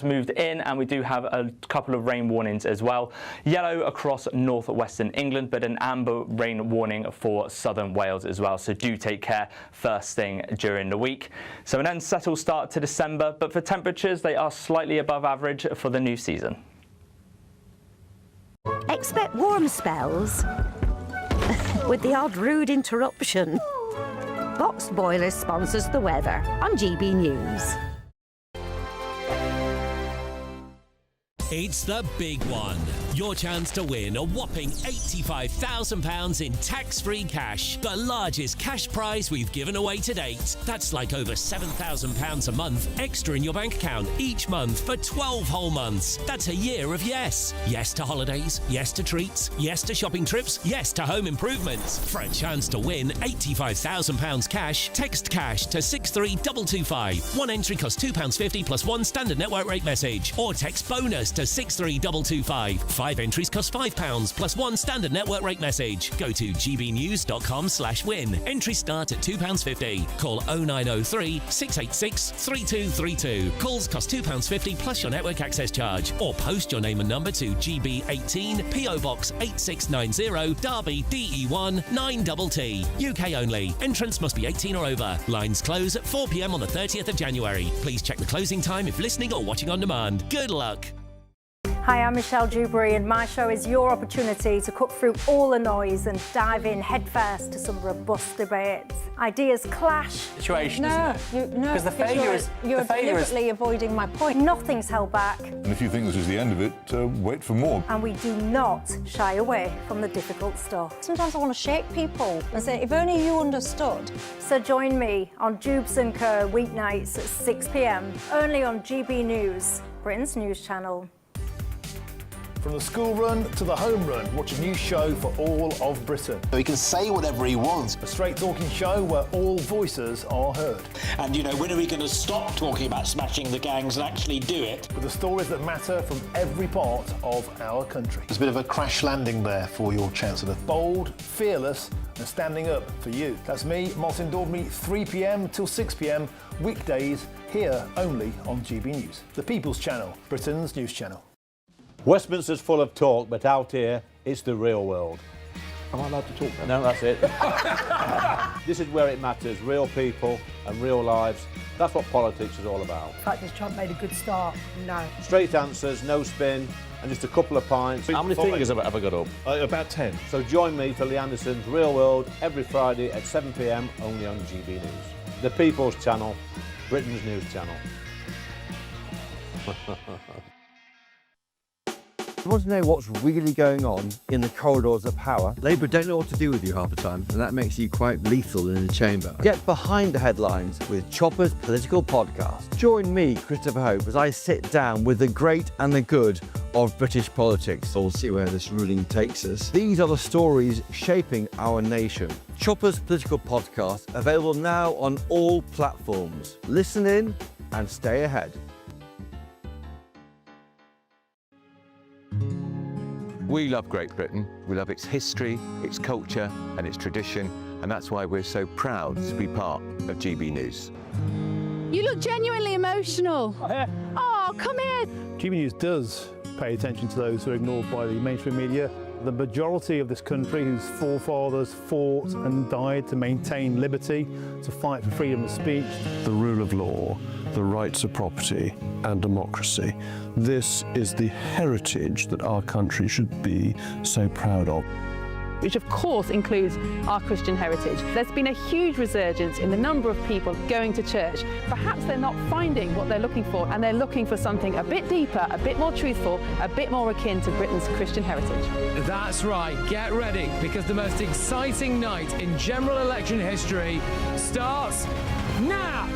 Moved in, and we do have a couple of rain warnings as well. Yellow across northwestern England, but an amber rain warning for southern Wales as well, so do take care first thing during the week. So an unsettled start to December, but for temperatures they are slightly above average for the new season. Expect warm spells with the odd rude interruption. Boxed Boilers sponsors the weather on GB News. It's the big one. Your chance to win a whopping £85,000 in tax-free cash. The largest cash prize we've given away to date. That's like over £7,000 a month extra in your bank account each month for 12 whole months. That's a year of yes. Yes to holidays, yes to treats, yes to shopping trips, yes to home improvements. For a chance to win £85,000 cash, text cash to 63225. One entry costs £2.50 plus one standard network rate message. Or text bonus to 63225. 5 entries cost £5 plus one standard network rate message. Go to gbnews.com/win. Entries start at £2.50. Call 0903 686 3232. Calls cost £2.50 plus your network access charge. Or post your name and number to GB18 PO Box 8690 Derby DE1 9TT. UK only. Entrance must be 18 or over. Lines close at 4 p.m. on the 30th of January. Please check the closing time if listening or watching on demand. Good luck. Hi, I'm Michelle Dewberry, and my show is your opportunity to cut through all the noise and dive in headfirst to some robust debates. Ideas clash. Situation, isn't it? Because the failure is you're deliberately avoiding my point. Nothing's held back. And if you think this is the end of it, wait for more. And we do not shy away from the difficult stuff. Sometimes I want to shake people and say, if only you understood. So join me on Jubes & Kerr weeknights at 6 p.m, only on GB News, Britain's news channel. From the school run to the home run, watch a new show for all of Britain. So he can say whatever he wants. A straight talking show where all voices are heard. And, you know, when are we going to stop talking about smashing the gangs and actually do it? With the stories that matter from every part of our country. There's a bit of a crash landing there for your Chancellor. Bold, fearless and standing up for you. That's me, Martin Daubney, 3 p.m. till 6 p.m, weekdays, here only on GB News. The People's Channel, Britain's news channel. Westminster's full of talk, but out here, it's the real world. Am I allowed to talk then? No, that's it. This is where it matters, real people and real lives. That's what politics is all about. In fact, has Trump made a good start? No. Straight answers, no spin, and just a couple of pints. How many fingers have I got up? About 10. So join me for Lee Anderson's Real World every Friday at 7 p.m, only on GB News. The People's Channel, Britain's news channel. You want to know what's really going on in the corridors of power? Labour don't know what to do with you half the time, and that makes you quite lethal in the chamber. Get behind the headlines with Chopper's Political Podcast. Join me, Christopher Hope, as I sit down with the great and the good of British politics. We'll see where this ruling takes us. These are the stories shaping our nation. Chopper's Political Podcast, available now on all platforms. Listen in and stay ahead. We love Great Britain. We love its history, its culture and its tradition, and that's why we're so proud to be part of GB News. You look genuinely emotional. Oh, come here. GB News does pay attention to those who are ignored by the mainstream media. The majority of this country whose forefathers fought and died to maintain liberty, to fight for freedom of speech. The rule of law, the rights of property and democracy. This is the heritage that our country should be so proud of. Which of course includes our Christian heritage. There's been a huge resurgence in the number of people going to church. Perhaps they're not finding what they're looking for, and they're looking for something a bit deeper, a bit more truthful, a bit more akin to Britain's Christian heritage. That's right, get ready, because the most exciting night in general election history starts now!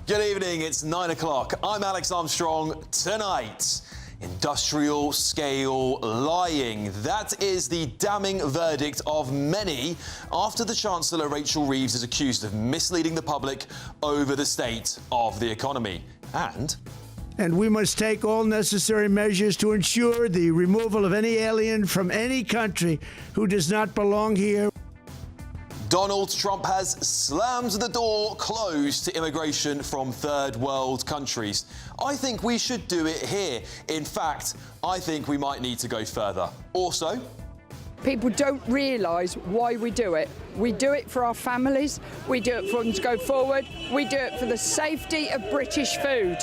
Good evening, it's 9 o'clock. I'm Alex Armstrong. Tonight, industrial scale lying. That is the damning verdict of many after the Chancellor Rachel Reeves is accused of misleading the public over the state of the economy. And and we must take all necessary measures to ensure the removal of any alien from any country who does not belong here. Donald Trump has slammed the door closed to immigration from third world countries. I think we should do it here. In fact, I think we might need to go further. Also, people don't realise why we do it. We do it for our families, we do it for them to go forward, we do it for the safety of British food.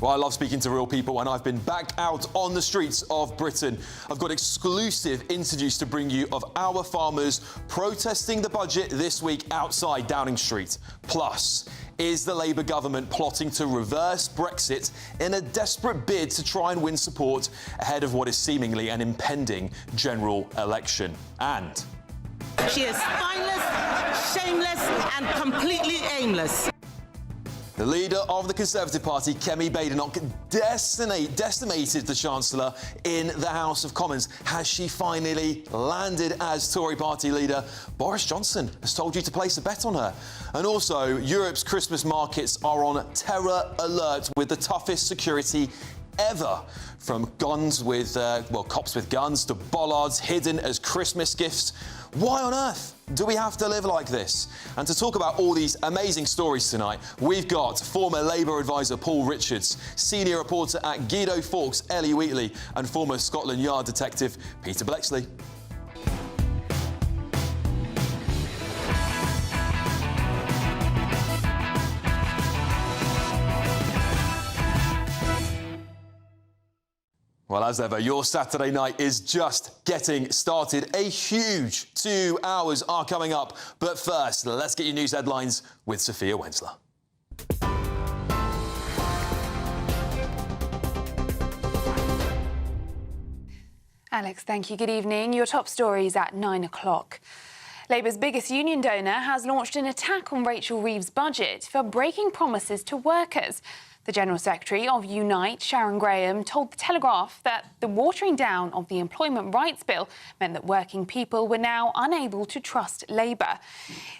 well, I love speaking to real people, and I've been back out on the streets of Britain. I've got exclusive interviews to bring you of our farmers protesting the budget this week outside Downing Street. Plus, is the Labour government plotting to reverse Brexit in a desperate bid to try and win support ahead of what is seemingly an impending general election? And she is spineless, shameless and completely aimless. the leader of the Conservative Party, Kemi Badenoch, decimated the Chancellor in the House of Commons. Has she finally landed as Tory party leader? Boris Johnson has told you to place a bet on her. And also, Europe's Christmas markets are on terror alert with the toughest security ever. From cops with guns to bollards hidden as Christmas gifts. Why on earth do we have to live like this? And to talk about all these amazing stories tonight, we've got former Labour advisor Paul Richards, senior reporter at Guido Fawkes, Ellie Wheatley, and former Scotland Yard detective Peter Blexley. Well, as ever, your Saturday night is just getting started. A huge 2 hours are coming up. But first, let's get your news headlines with Sophia Wensler. Alex, thank you. Good evening. Your top stories at 9 o'clock. Labour's biggest union donor has launched an attack on Rachel Reeves' budget for breaking promises to workers. The General Secretary of Unite, Sharon Graham, told The Telegraph that the watering down of the Employment Rights Bill meant that working people were now unable to trust Labour.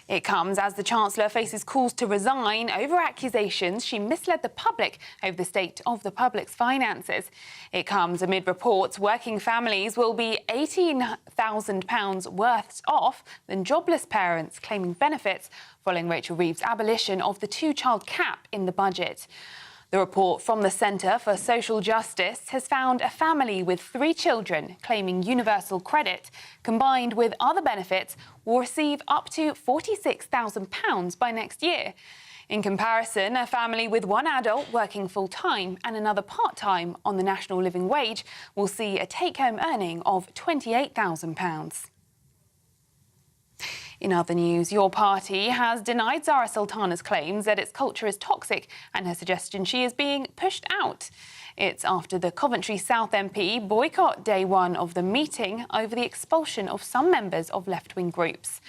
It comes as the Chancellor faces calls to resign over accusations she misled the public over the state of the public's finances. It comes amid reports working families will be £18,000 worse off than jobless parents claiming benefits following Rachel Reeves' abolition of the two-child cap in the budget. The report from the Centre for Social Justice has found a family with 3 children claiming universal credit, combined with other benefits, will receive up to £46,000 by next year. In comparison, a family with 1 adult working full-time and another part-time on the national living wage will see a take-home earning of £28,000. In other news, your party has denied Zara Sultana's claims that its culture is toxic and her suggestion she is being pushed out. It's after the Coventry South MP boycott day 1 of the meeting over the expulsion of some members of left-wing groups.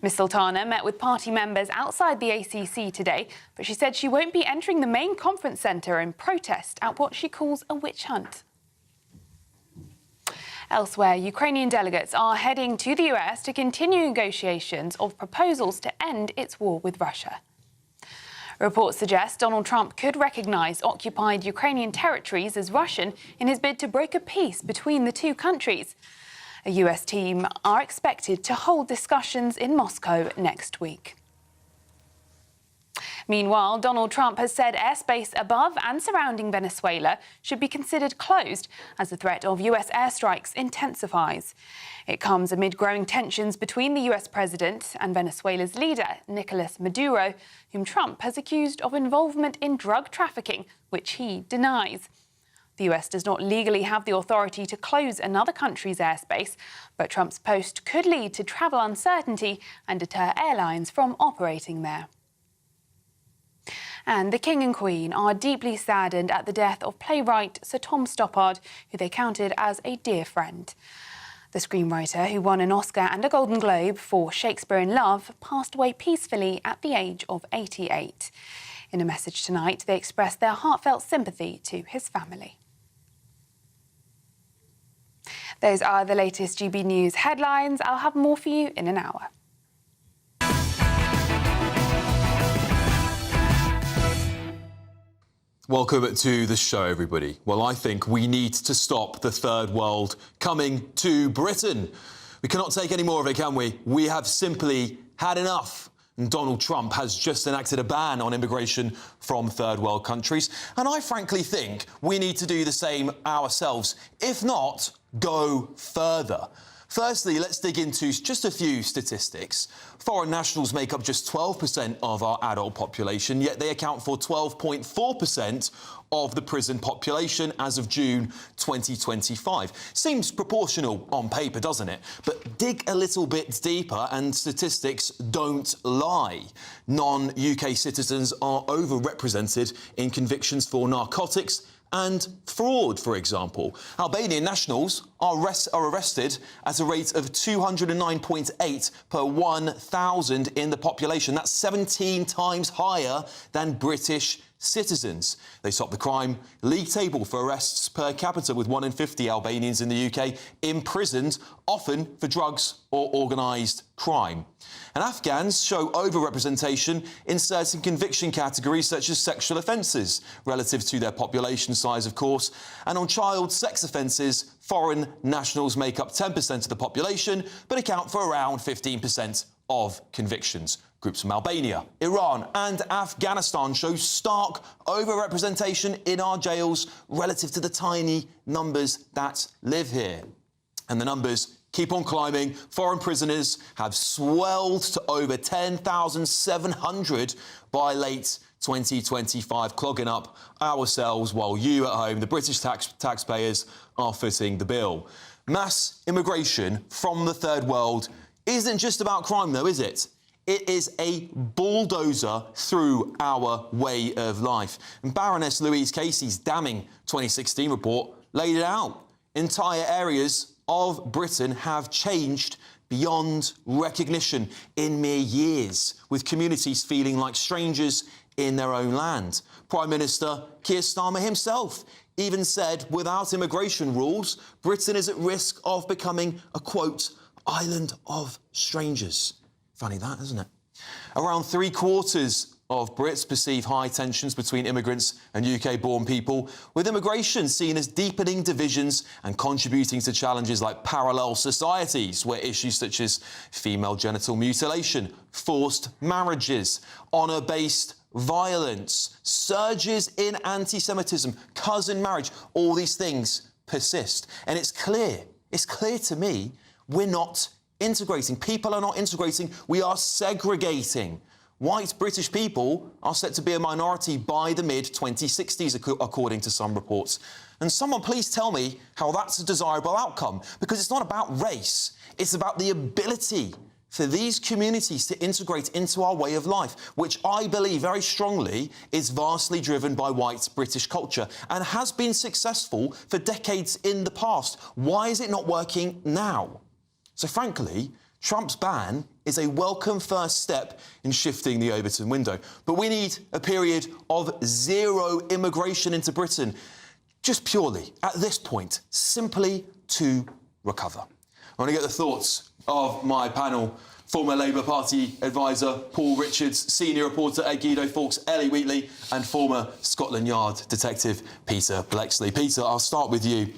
Ms Sultana met with party members outside the ACC today, but she said she won't be entering the main conference centre in protest at what she calls a witch hunt. Elsewhere, Ukrainian delegates are heading to the US to continue negotiations of proposals to end its war with Russia. Reports suggest Donald Trump could recognise occupied Ukrainian territories as Russian in his bid to broker peace between the two countries. A US team are expected to hold discussions in Moscow next week. Meanwhile, Donald Trump has said airspace above and surrounding Venezuela should be considered closed as the threat of US airstrikes intensifies. It comes amid growing tensions between the US president and Venezuela's leader, Nicolas Maduro, whom Trump has accused of involvement in drug trafficking, which he denies. The US does not legally have the authority to close another country's airspace, but Trump's post could lead to travel uncertainty and deter airlines from operating there. And the King and Queen are deeply saddened at the death of playwright Sir Tom Stoppard, who they counted as a dear friend. The screenwriter, who won an Oscar and a Golden Globe for Shakespeare in Love, passed away peacefully at the age of 88. In a message tonight, they expressed their heartfelt sympathy to his family. Those are the latest GB News headlines. I'll have more for you in an hour. Welcome to the show, everybody. Well, I think we need to stop the third world coming to Britain. We cannot take any more of it, can we? We have simply had enough. And Donald Trump has just enacted a ban on immigration from third world countries. And I frankly think we need to do the same ourselves. If not, go further. Firstly, let's dig into just a few statistics. Foreign nationals make up just 12% of our adult population, yet they account for 12.4% of the prison population as of June 2025. Seems proportional on paper, doesn't it? But dig a little bit deeper and statistics don't lie. Non-UK citizens are overrepresented in convictions for narcotics and fraud, for example. Albanian nationals are arrested at a rate of 209.8 per 1,000 in the population. That's 17 times higher than British citizens. They top the crime league table for arrests per capita, with 1 in 50 Albanians in the UK imprisoned, often for drugs or organised crime. And Afghans show overrepresentation in certain conviction categories such as sexual offences, relative to their population size, of course. And on child sex offences, foreign nationals make up 10% of the population, but account for around 15% of convictions. Groups from Albania, Iran and Afghanistan show stark overrepresentation in our jails relative to the tiny numbers that live here. And the numbers keep on climbing. Foreign prisoners have swelled to over 10,700 by late 2025, clogging up our cells while you at home, the British taxpayers, are footing the bill. Mass immigration from the third world isn't just about crime, though, is it? It is a bulldozer through our way of life. And Baroness Louise Casey's damning 2016 report laid it out. Entire areas of Britain have changed beyond recognition in mere years, with communities feeling like strangers in their own land. Prime Minister Keir Starmer himself even said, without immigration rules, Britain is at risk of becoming a, quote, island of strangers. Funny that, isn't it? Around 3/4 of Brits perceive high tensions between immigrants and UK-born people, with immigration seen as deepening divisions and contributing to challenges like parallel societies, where issues such as female genital mutilation, forced marriages, honour-based violence, surges in anti-Semitism, cousin marriage, all these things persist. And it's clear to me, we're not integrating. People are not integrating. We are segregating. White British people are set to be a minority by the mid-2060s, according to some reports. And someone please tell me how that's a desirable outcome, because it's not about race. It's about the ability for these communities to integrate into our way of life, which I believe very strongly is vastly driven by white British culture and has been successful for decades in the past. Why is it not working now? So frankly, Trump's ban is a welcome first step in shifting the Overton window. But we need a period of zero immigration into Britain, just purely, at this point, simply to recover. I want to get the thoughts of my panel. Former Labour Party advisor Paul Richards, senior reporter at Guido Fawkes, Ellie Wheatley, and former Scotland Yard detective Peter Blexley. Peter, I'll start with you.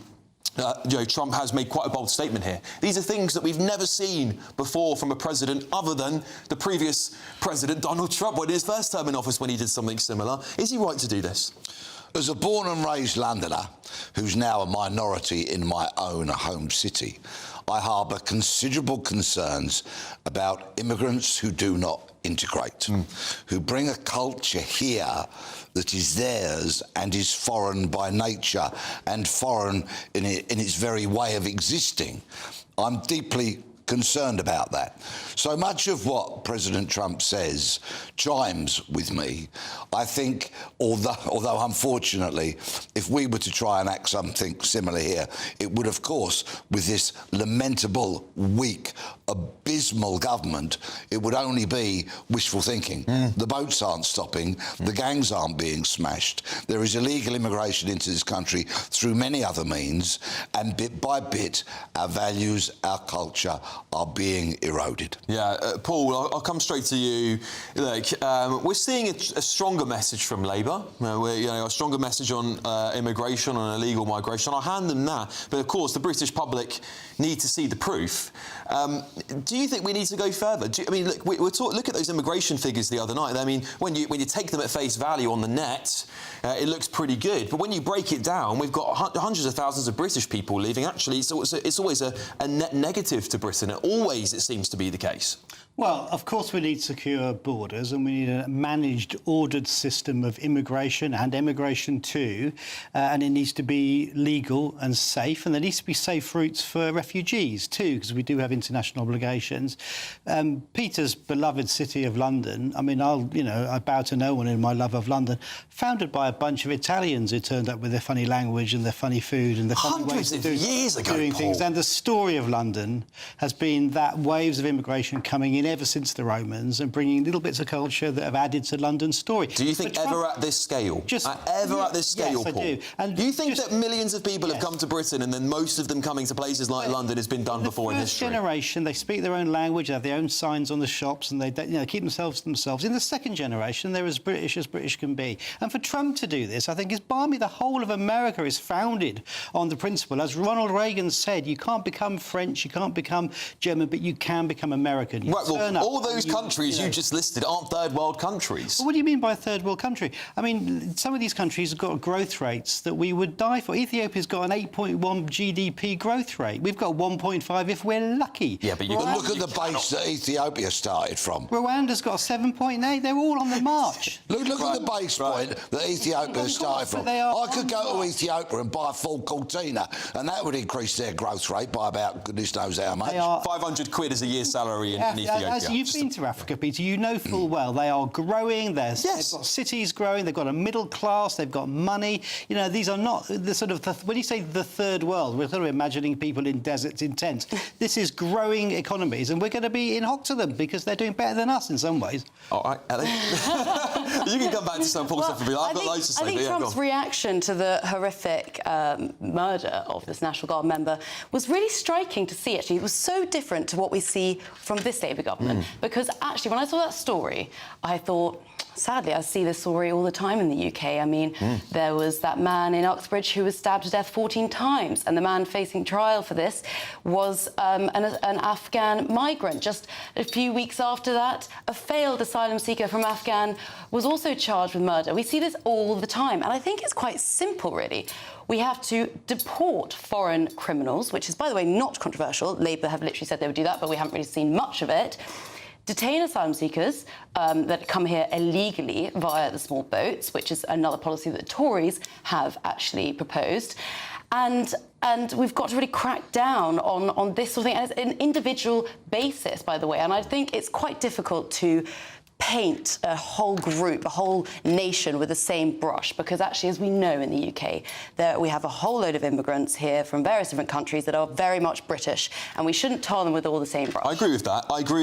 Trump has made quite a bold statement here. These are things that we've never seen before from a president other than the previous president, Donald Trump, in his first term in office when he did something similar. Is he right to do this? As a born and raised Londoner, who's now a minority in my own home city, I harbour considerable concerns about immigrants who do not integrate, who bring a culture here that is theirs and is foreign by nature and foreign in its very way of existing. I'm deeply concerned about that. So much of what President Trump says chimes with me. I think, although unfortunately, if we were to try and act something similar here, it would, of course, with this lamentable, weak, abysmal government, it would only be wishful thinking. The boats aren't stopping, the gangs aren't being smashed. There is illegal immigration into this country through many other means, and bit by bit, our values, our culture are being eroded. Yeah, Paul, I'll come straight to you. Look, we're seeing a stronger message from Labour. A stronger message on immigration, on illegal migration. I'll hand them that. But of course, the British public need to see the proof. Do you think we need to go further? Look at those immigration figures the other night. I mean, when you take them at face value on the net, it looks pretty good. But when you break it down, we've got hundreds of thousands of British people leaving. Actually, it's always a net negative to Britain. It seems to be the case. Well, of course we need secure borders and we need a managed, ordered system of immigration and emigration too. And it needs to be legal and safe. And there needs to be safe routes for refugees too, because we do have international obligations. Peter's beloved city of London, I mean, I bow to no one in my love of London, founded by a bunch of Italians who turned up with their funny language and their funny food and their funny ways of doing things. And the story of London has been that waves of immigration coming in ever since the Romans and bringing little bits of culture that have added to London's story. Do you think ever at this scale? At this scale, yes, Paul? I do. And do you think that millions of people have come to Britain and then most of them coming to places like London has been done before in history? The first generation, they speak their own language, they have their own signs on the shops, and they keep themselves to themselves. In the second generation, they're as British can be. And for Trump to do this, I think, is balmy. The whole of America is founded on the principle, as Ronald Reagan said, you can't become French, you can't become German, but you can become American. Right, well, all those countries you just listed aren't third world countries. Well, what do you mean by a third world country? I mean, some of these countries have got growth rates that we would die for. Ethiopia's got an 8.1 GDP growth rate. We've got 1.5 if we're lucky. Yeah, but look at the base that Ethiopia started from. Rwanda's got a 7.8. They're all on the march. Look at the base point that Ethiopia started from. I could go to Ethiopia and buy a full Cortina, and that would increase their growth rate by about goodness knows how much. 500 quid is a year's salary in Ethiopia. As you've been to Africa, Peter, you know full well they are growing. They've got cities growing. They've got a middle class. They've got money. These are not the sort of when you say the third world, we're sort of imagining people in deserts in tents. This is growing economies, and we're going to be in hock to them because they're doing better than us in some ways. All right, Ellie. You can come back to some Paul stuff. I've got loads to say. I think Trump's reaction to the horrific murder of this National Guard member was really striking to see, actually. It was so different to what we see from this Labour government. Because actually, when I saw that story, I thought, sadly, I see this story all the time in the UK. I mean, there was that man in Uxbridge who was stabbed to death 14 times, and the man facing trial for this was an Afghan migrant. Just a few weeks after that, a failed asylum seeker from Afghan was also charged with murder. We see this all the time, and I think it's quite simple, really. We have to deport foreign criminals, which is, by the way, not controversial. Labour have literally said they would do that, but we haven't really seen much of it. Detain asylum seekers that come here illegally via the small boats, which is another policy that the Tories have actually proposed. And we've got to really crack down on this sort of thing. And it's an individual basis, by the way. And I think it's quite difficult to paint a whole group, a whole nation with the same brush, because actually, as we know in the UK, we have a whole load of immigrants here from various different countries that are very much British, and we shouldn't tar them with all the same brush. I agree with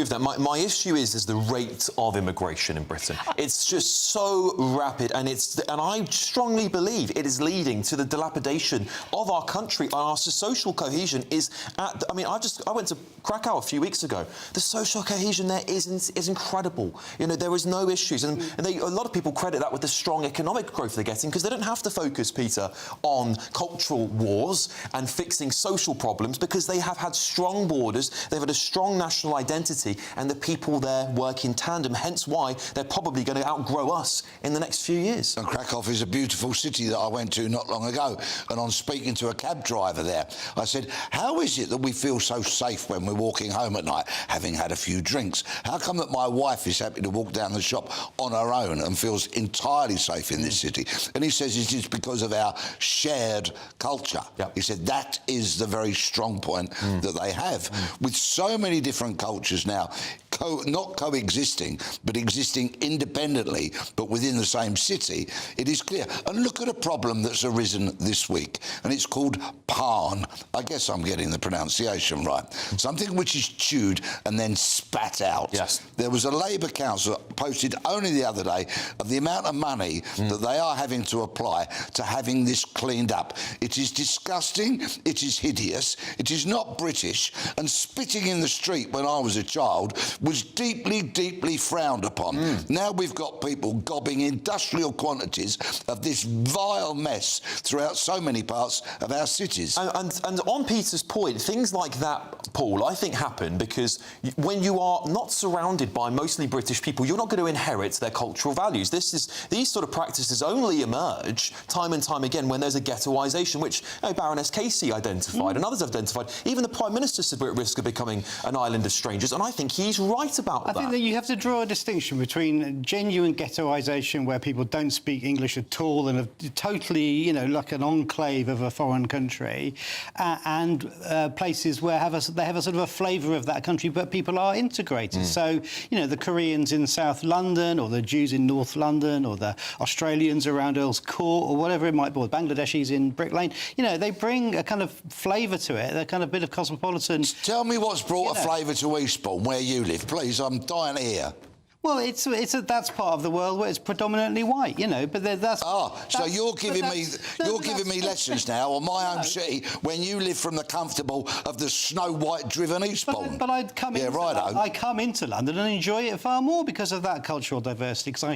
that. My issue is the rate of immigration in Britain. It's just so rapid, and I strongly believe it is leading to the dilapidation of our country, and our social cohesion is at. I went to Krakow a few weeks ago. The social cohesion there is incredible. There is no issues. And a lot of people credit that with the strong economic growth they're getting, because they don't have to focus, Peter, on cultural wars and fixing social problems, because they have had strong borders, they've had a strong national identity, and the people there work in tandem, hence why they're probably going to outgrow us in the next few years. And Krakow is a beautiful city that I went to not long ago, and on speaking to a cab driver there, I said, how is it that we feel so safe when we're walking home at night, having had a few drinks? How come that my wife is happy to walk down the shop on her own and feels entirely safe in this city? And he says it is because of our shared culture. He said that is the very strong point that they have. With so many different cultures now, not coexisting, but existing independently, but within the same city, it is clear. And look at a problem that's arisen this week, and it's called PAN. I guess I'm getting the pronunciation right. Something which is chewed and then spat out. Yes. There was a Labour councillor posted only the other day of the amount of money that they are having to apply to having this cleaned up. It is disgusting, it is hideous, it is not British, and spitting in the street when I was a child was deeply, deeply frowned upon. Now we've got people gobbing industrial quantities of this vile mess throughout so many parts of our cities. And on Peter's point, things like that, Paul, I think happen because when you are not surrounded by mostly British people, you're not going to inherit their cultural values. These sort of practices only emerge time and time again when there's a ghettoisation, which Baroness Casey identified and others have identified. Even the Prime Minister said we're at risk of becoming an island of strangers, and I think he's right about that. I think that you have to draw a distinction between genuine ghettoisation, where people don't speak English at all and are totally, you know, like an enclave of a foreign country, and places where they have a sort of a flavour of that country, but people are integrated. So, you know, the Koreans in South London, or the Jews in North London, or the Australians around Earl's Court, or whatever it might be, or the Bangladeshis in Brick Lane, you know, they bring a kind of flavour to it, a kind of bit of cosmopolitan. Tell me what's brought a flavour to Eastbourne, where you live, please. I'm dying to hear. Well, that's part of the world where it's predominantly white, you know. But that's so you're giving me lessons now on my own city when you live from the comfortable of the snow white driven Eastbourne. But I come into London and enjoy it far more because of that cultural diversity. Because I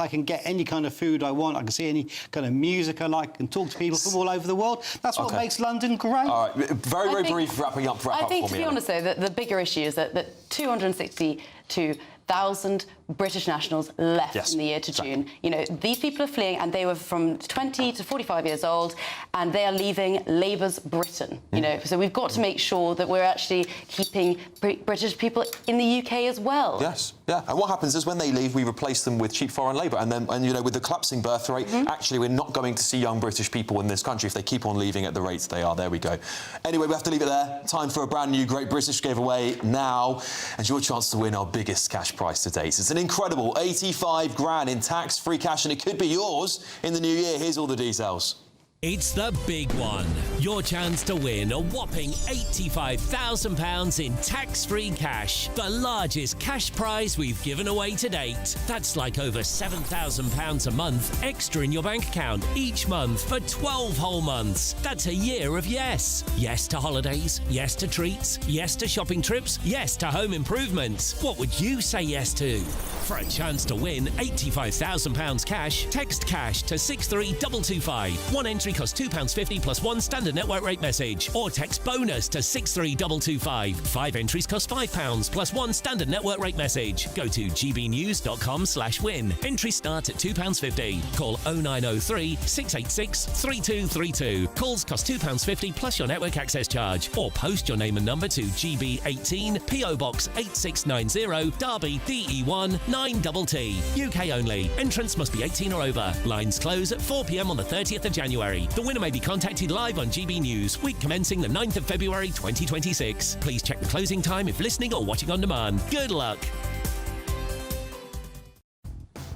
can get any kind of food I want. I can see any kind of music I like and talk to people from all over the world. That's what makes London great. All right, very brief wrap up. I think, to be honest, though, the bigger issue is that 262,000 British nationals left in the year to June. You know, these people are fleeing, and they were from 20 to 45 years old, and they are leaving Labour's Britain. You know, so we've got to make sure that we're actually keeping British people in the UK as well. Yes, yeah. And what happens is when they leave, we replace them with cheap foreign labour, and you know, with the collapsing birth rate, actually, we're not going to see young British people in this country if they keep on leaving at the rates they are. There we go. Anyway, we have to leave it there. Time for a brand new Great British giveaway now, and your chance to win our biggest cash prize to date. It's an incredible 85 grand in tax-free cash, and it could be yours in the new year. Here's all the details. It's the big one. Your chance to win a whopping £85,000 in tax-free cash. The largest cash prize we've given away to date. That's like over £7,000 a month extra in your bank account each month for 12 whole months. That's a year of yes. Yes to holidays, yes to treats, yes to shopping trips, yes to home improvements. What would you say yes to? For a chance to win £85,000 cash, text cash to 63225. One entry costs £2.50 plus one standard network rate message, or text bonus to 63225. 5 entries cost £5 plus one standard network rate message. Go to gbnews.com/win. Entries start at £2.50. Call 0903 686 3232. Calls cost £2.50 plus your network access charge, or post your name and number to GB18 PO Box 8690 Derby DE1 9TT. UK only. Entrance must be 18 or over. Lines close at 4 p.m. on the 30th of January. The winner may be contacted live on GB News, week commencing the 9th of February 2026. Please check the closing time if listening or watching on demand. Good luck.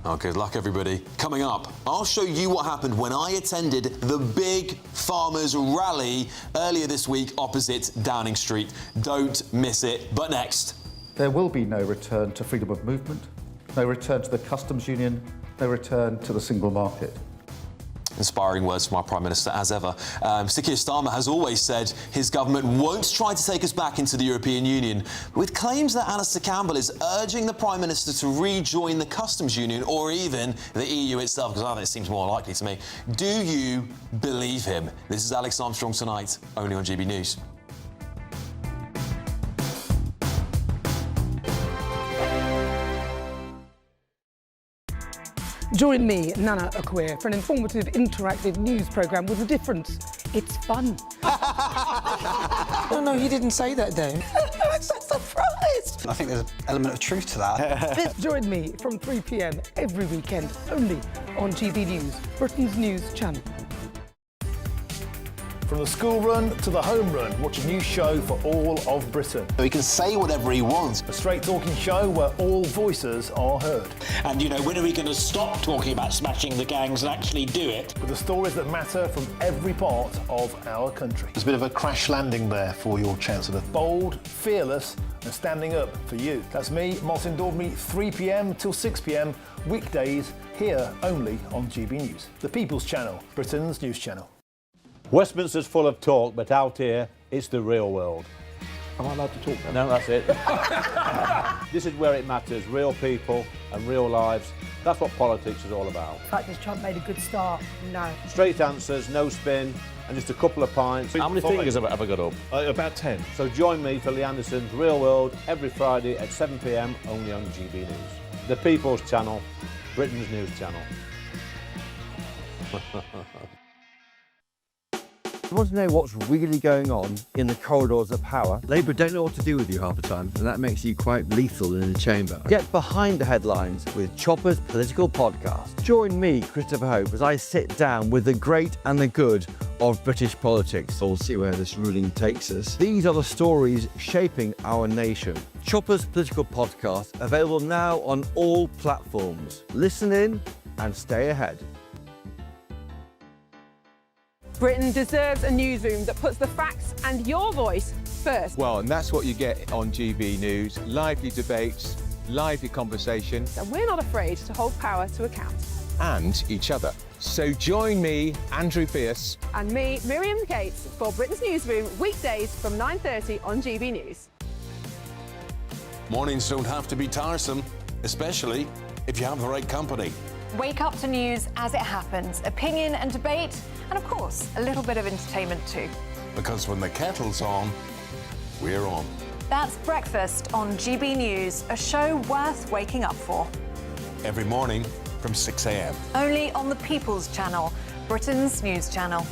Oh, good luck, everybody. Coming up, I'll show you what happened when I attended the big farmers' rally earlier this week opposite Downing Street. Don't miss it. But next. There will be no return to freedom of movement, no return to the customs union, no return to the single market. Inspiring words from our Prime Minister, as ever. Sir Keir Starmer has always said his government won't try to take us back into the European Union, with claims that Alistair Campbell is urging the Prime Minister to rejoin the customs union or even the EU itself, because I think it seems more likely to me. Do you believe him? This is Alex Armstrong Tonight, only on GB News. Join me, Nana Akwe, for an informative, interactive news programme with a difference. It's fun. No, he didn't say that, though. I'm so surprised. I think there's an element of truth to that. Join me from 3 p.m. every weekend, only on GB News, Britain's news channel. From the school run to the home run, watch a new show for all of Britain. He can say whatever he wants. A straight-talking show where all voices are heard. And, you know, when are we going to stop talking about smashing the gangs and actually do it? With the stories that matter from every part of our country. There's a bit of a crash landing there for your Chancellor. Bold, fearless and standing up for you. That's me, Martin Daubney, 3 p.m. till 6 p.m, weekdays, here only on GB News. The People's Channel, Britain's news channel. Westminster's full of talk, but out here, it's the real world. Am I allowed to talk now? No, that's it. This is where it matters, real people and real lives. That's what politics is all about. The fact has Trump made a good start? No. Straight answers, no spin, and just a couple of pints. How many fingers have I got up? About 10. So join me for Lee Anderson's Real World every Friday at 7 p.m, only on GB News. The People's Channel, Britain's news channel. You want to know what's really going on in the corridors of power? Labour don't know what to do with you half the time, and that makes you quite lethal in the chamber. Get behind the headlines with Chopper's political podcast. Join me, Christopher Hope, as I sit down with the great and the good of British politics. We'll see where this ruling takes us. These are the stories shaping our nation. Chopper's political podcast, available now on all platforms. Listen in and stay ahead. Britain deserves a newsroom that puts the facts and your voice first. Well, and that's what you get on GB News. Lively debates, lively conversation. And we're not afraid to hold power to account. And each other. So join me, Andrew Pierce. And me, Miriam Gates, for Britain's Newsroom, weekdays from 9:30 on GB News. Mornings don't have to be tiresome, especially if you have the right company. Wake up to news as it happens, opinion and debate, and of course, a little bit of entertainment too. Because when the kettle's on, we're on. That's Breakfast on GB News, a show worth waking up for. Every morning from 6 a.m. Only on the People's Channel, Britain's news channel.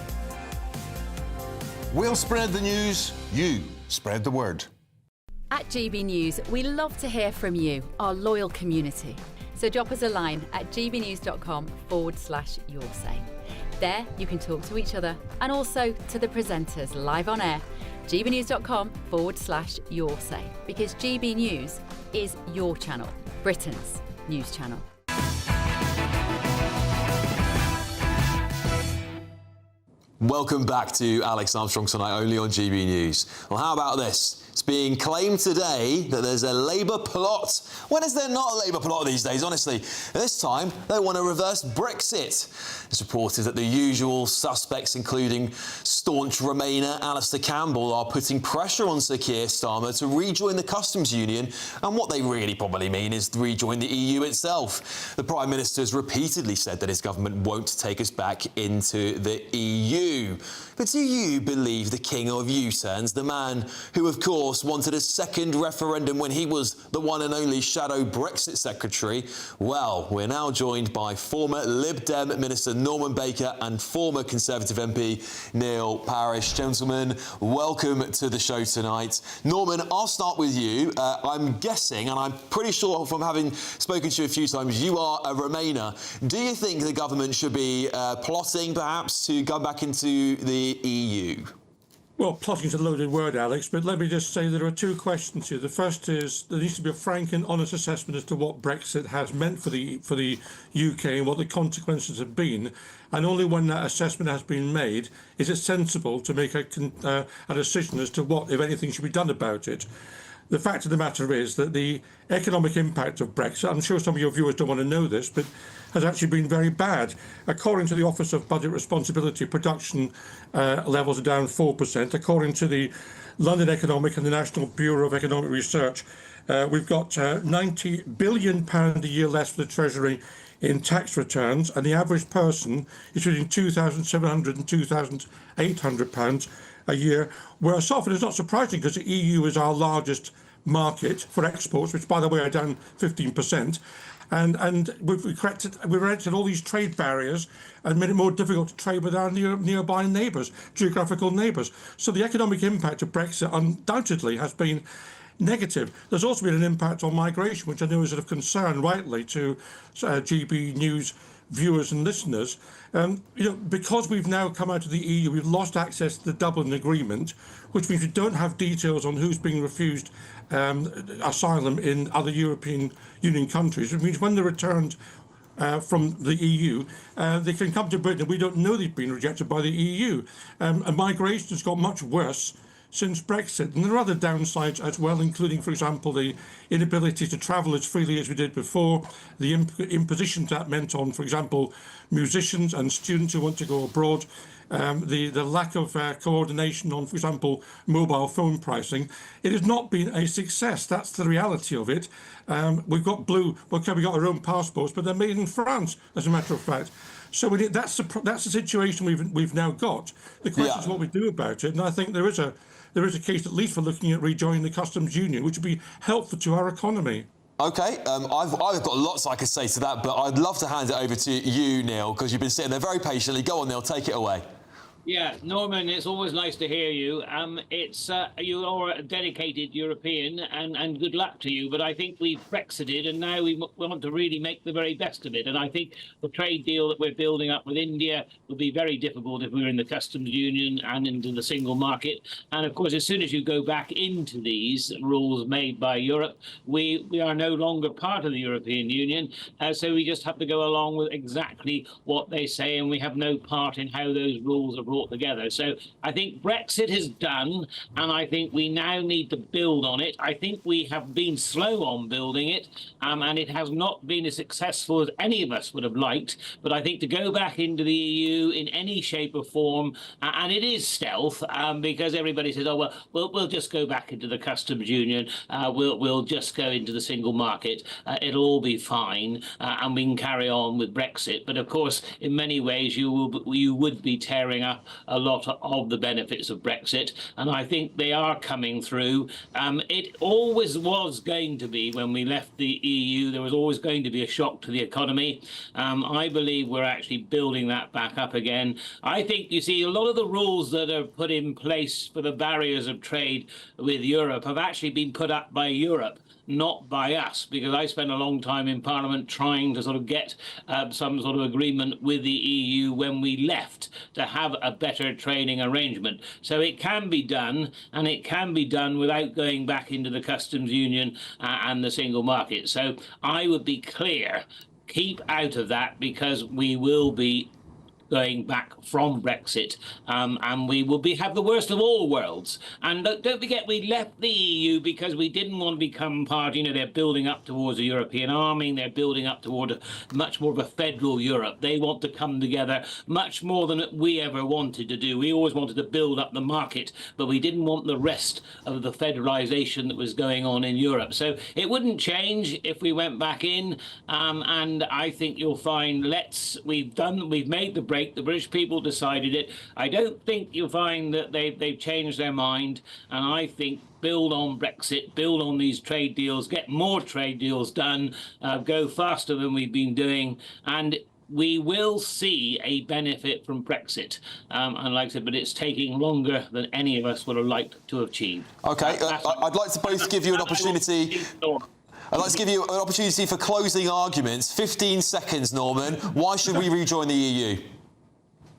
We'll spread the news, you spread the word. At GB News, we love to hear from you, our loyal community. So drop us a line at gbnews.com/yoursay. There you can talk to each other and also to the presenters live on air. gbnews.com/yoursay, because GB News is your channel, Britain's news channel. Welcome back to Alex Armstrong Tonight, only on GB News. Well, how about this? It's being claimed today that there's a Labour plot. When is there not a Labour plot these days, honestly? This time, they want to reverse Brexit. It's reported that the usual suspects, including staunch Remainer Alistair Campbell, are putting pressure on Sir Keir Starmer to rejoin the customs union, and what they really probably mean is rejoin the EU itself. The Prime Minister has repeatedly said that his government won't take us back into the EU. But do you believe the king of U-turns, the man who, of course, wanted a second referendum when he was the one and only shadow Brexit secretary? Well, we're now joined by former Lib Dem Minister Norman Baker and former Conservative MP Neil Parish. Gentlemen, welcome to the show tonight. Norman, I'll start with you. I'm guessing, and I'm pretty sure from having spoken to you a few times, you are a Remainer. Do you think the government should be plotting, perhaps, to go back into the EU? Well, plotting is a loaded word, Alex, but let me just say there are two questions here. The first is there needs to be a frank and honest assessment as to what Brexit has meant for the UK and what the consequences have been. And only when that assessment has been made is it sensible to make a decision as to what, if anything, should be done about it. The fact of the matter is that the economic impact of Brexit, I'm sure some of your viewers don't want to know this, but has actually been very bad. According to the Office of Budget Responsibility, production levels are down 4%. According to the London Economic and the National Bureau of Economic Research, we've got £90 billion a year less for the Treasury in tax returns, and the average person is between £2,700 and £2,800 a year. Whereas often it's not surprising because the EU is our largest market for exports, which, by the way, are down 15%. And we've erected all these trade barriers and made it more difficult to trade with our nearby neighbours, geographical neighbours. So the economic impact of Brexit undoubtedly has been negative. There's also been an impact on migration, which I know is of concern, rightly, to GB News viewers and listeners, because we've now come out of the EU, we've lost access to the Dublin Agreement, which means we don't have details on who's being refused asylum in other European Union countries. It means when they're returned from the EU, they can come to Britain. We don't know they've been rejected by the EU. And migration has got much worse since Brexit. And there are other downsides as well, including, for example, the inability to travel as freely as we did before, the impositions that meant on, for example, musicians and students who want to go abroad, the lack of coordination on, for example, mobile phone pricing. It has not been a success. That's the reality of it. We've got we got our own passports, but they're made in France, as a matter of fact. So that's the situation we've now got. The question is what we do about it, and I think there is a case at least for looking at rejoining the customs union, which would be helpful to our economy. OK, I've got lots I could say to that, but I'd love to hand it over to you, Neil, because you've been sitting there very patiently. Go on, Neil, take it away. Yeah, Norman, it's always nice to hear you. You are a dedicated European, and good luck to you. But I think we've Brexited, and now we want to really make the very best of it. And I think the trade deal that we're building up with India will be very difficult if we're in the customs union and into the single market. And of course, as soon as you go back into these rules made by Europe, we are no longer part of the European Union. So we just have to go along with exactly what they say, and we have no part in how those rules are brought together. So I think Brexit is done, and I think we now need to build on it. I think we have been slow on building it, and it has not been as successful as any of us would have liked. But I think to go back into the EU in any shape or form, and it is stealth, because everybody says, oh, well, we'll just go back into the customs union, we'll just go into the single market, it'll all be fine, and we can carry on with Brexit. But of course, in many ways, you would be tearing up a lot of the benefits of Brexit, and I think they are coming through. It always was going to be, when we left the EU, there was always going to be a shock to the economy. I believe we're actually building that back up again. I think, you see, a lot of the rules that are put in place for the barriers of trade with Europe have actually been put up by Europe, not by us, because I spent a long time in Parliament trying to sort of get some sort of agreement with the EU when we left to have a better trading arrangement. So it can be done, and it can be done without going back into the customs union and the single market. So I would be clear, keep out of that, because we will be going back from Brexit, and we will have the worst of all worlds. And don't forget, we left the EU because we didn't want to become part. They're building up towards a European army. They're building up toward much more of a federal Europe. They want to come together much more than we ever wanted to do. We always wanted to build up the market, but we didn't want the rest of the federalisation that was going on in Europe. So it wouldn't change if we went back in. And I think you'll find we've made the break. The British people decided it. I don't think you'll find that they've changed their mind, and I think build on Brexit, build on these trade deals, get more trade deals done, go faster than we've been doing, and we will see a benefit from Brexit. And like I said, but it's taking longer than any of us would have liked to have achieved. OK, I'd like to both give you an opportunity. I'd like to give you an opportunity for closing arguments. 15 seconds, Norman. Why should we rejoin the EU?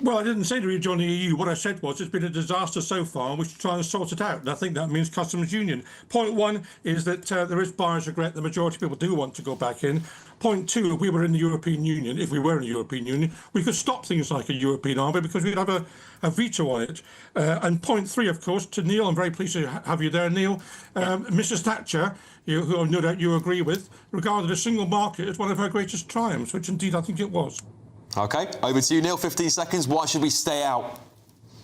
Well, I didn't say to rejoin the EU. What I said was it's been a disaster so far, and we should try and sort it out. And I think that means customs union. Point one is that there is buyer's regret. The majority of people do want to go back in. Point two, if we were in the European Union, we could stop things like a European army because we'd have a veto on it. And point three, of course, to Neil, I'm very pleased to have you there, Neil. Mrs Thatcher, who no doubt you agree with, regarded a single market as one of her greatest triumphs, which indeed I think it was. OK, over to you, Neil. 15 seconds. Why should we stay out?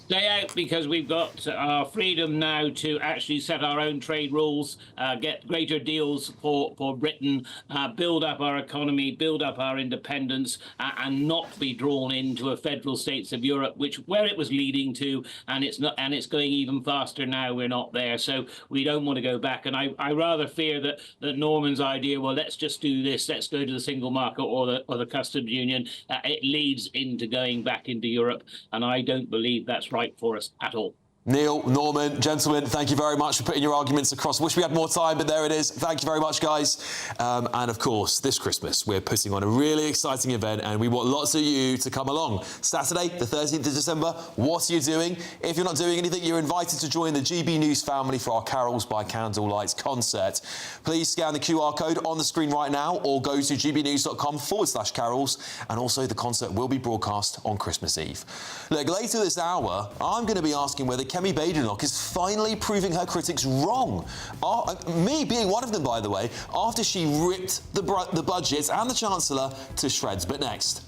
Stay out because we've got our freedom now to actually set our own trade rules, get greater deals for Britain, build up our economy, build up our independence, and not be drawn into a federal states of Europe, where it was leading to, and it's going even faster now. We're not there, so we don't want to go back. And I rather fear that Norman's idea, well, let's just do this, let's go to the single market or the customs union, it leads into going back into Europe, and I don't believe that's right for us at all. Neil, Norman, gentlemen, thank you very much for putting your arguments across. Wish we had more time, but there it is. Thank you very much, guys. And of course, this Christmas, we're putting on a really exciting event and we want lots of you to come along. Saturday, the 13th of December, what are you doing? If you're not doing anything, you're invited to join the GB News family for our Carols by Candlelight concert. Please scan the QR code on the screen right now or go to gbnews.com/carols. And also, the concert will be broadcast on Christmas Eve. Look, later this hour, I'm going to be asking whether Kemi Badenoch is finally proving her critics wrong. Me being one of them, by the way, after she ripped the budget and the Chancellor to shreds. But next.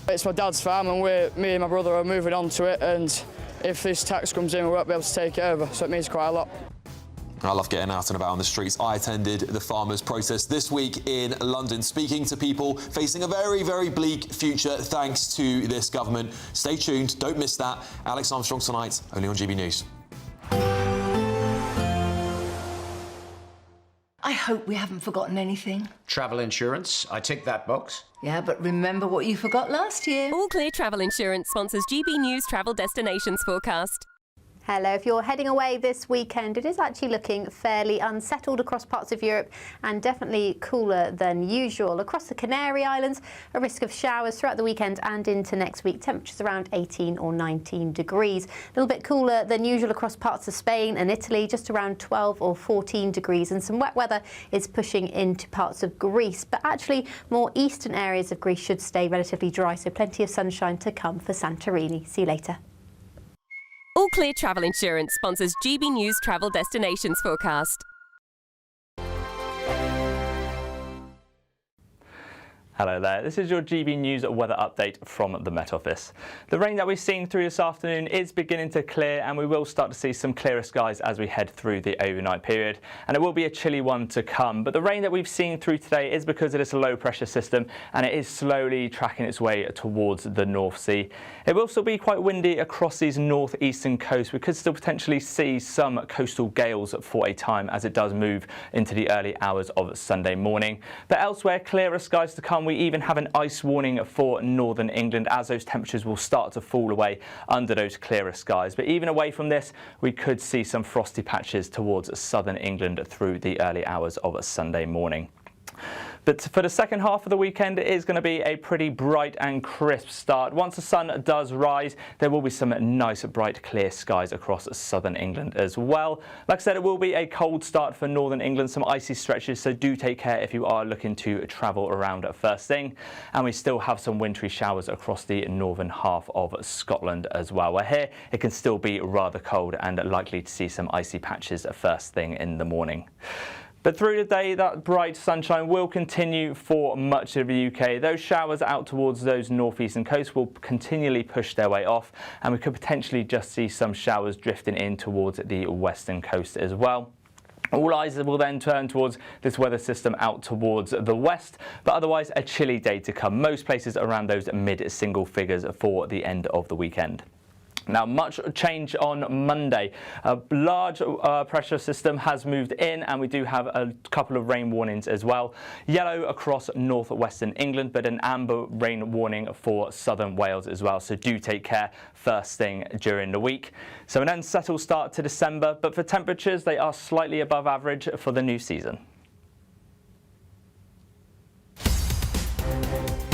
It's my dad's farm and me and my brother are moving on to it, and if this tax comes in we won't be able to take it over, so it means quite a lot. I love getting out and about on the streets. I attended the farmers' protest this week in London, speaking to people facing a very, very bleak future thanks to this government. Stay tuned, don't miss that. Alex Armstrong tonight, only on GB News. I hope we haven't forgotten anything. Travel insurance, I tick that box. Yeah, but remember what you forgot last year. All Clear Travel Insurance sponsors GB News Travel Destinations Forecast. Hello. If you're heading away this weekend, it is actually looking fairly unsettled across parts of Europe and definitely cooler than usual. Across the Canary Islands, a risk of showers throughout the weekend and into next week. Temperatures around 18 or 19 degrees. A little bit cooler than usual across parts of Spain and Italy, just around 12 or 14 degrees. And some wet weather is pushing into parts of Greece. But actually, more eastern areas of Greece should stay relatively dry, so plenty of sunshine to come for Santorini. See you later. All Clear Travel Insurance sponsors GB News Travel Destinations Forecast. Hello there, this is your GB News weather update from the Met Office. The rain that we've seen through this afternoon is beginning to clear and we will start to see some clearer skies as we head through the overnight period, and it will be a chilly one to come. But the rain that we've seen through today is because of this low pressure system and it is slowly tracking its way towards the North Sea. It will still be quite windy across these northeastern coasts. We could still potentially see some coastal gales for a time as it does move into the early hours of Sunday morning. But elsewhere, clearer skies to come. We even have an ice warning for northern England as those temperatures will start to fall away under those clearer skies. But even away from this, we could see some frosty patches towards southern England through the early hours of Sunday morning. But for the second half of the weekend, it is going to be a pretty bright and crisp start. Once the sun does rise, there will be some nice, bright, clear skies across southern England as well. Like I said, it will be a cold start for northern England, some icy stretches, so do take care if you are looking to travel around at first thing. And we still have some wintry showers across the northern half of Scotland as well. Where here, it can still be rather cold and likely to see some icy patches first thing in the morning. But through the day, that bright sunshine will continue for much of the UK. Those showers out towards those northeastern coasts will continually push their way off, and we could potentially just see some showers drifting in towards the western coast as well. All eyes will then turn towards this weather system out towards the west, but otherwise a chilly day to come. Most places around those mid-single figures for the end of the weekend. Now, much change on Monday. A large pressure system has moved in and we do have a couple of rain warnings as well. Yellow across northwestern England, but an amber rain warning for southern Wales as well. So do take care first thing during the week. So an unsettled start to December, but for temperatures, they are slightly above average for the new season.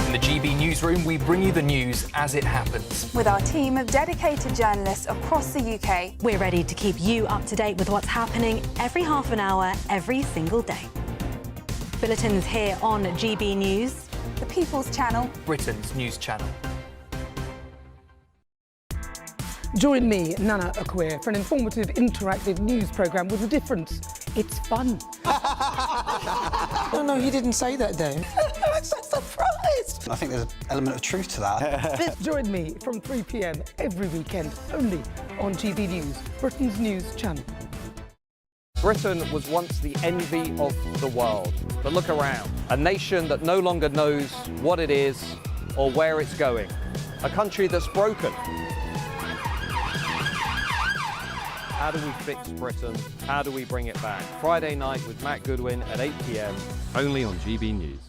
In the GB Newsroom, we bring you the news as it happens. With our team of dedicated journalists across the UK, we're ready to keep you up to date with what's happening every half an hour, every single day. Bulletins here on GB News, the People's Channel, Britain's news channel. Join me, Nana Akweer, for an informative, interactive news programme with a difference. It's fun. No, he didn't say that, though. I'm so surprised. I think there's an element of truth to that. Join me from 3 p.m. every weekend, only on GB News, Britain's news channel. Britain was once the envy of the world. But look around. A nation that no longer knows what it is or where it's going. A country that's broken. How do we fix Britain? How do we bring it back? Friday night with Matt Goodwin at 8 p.m. only on GB News.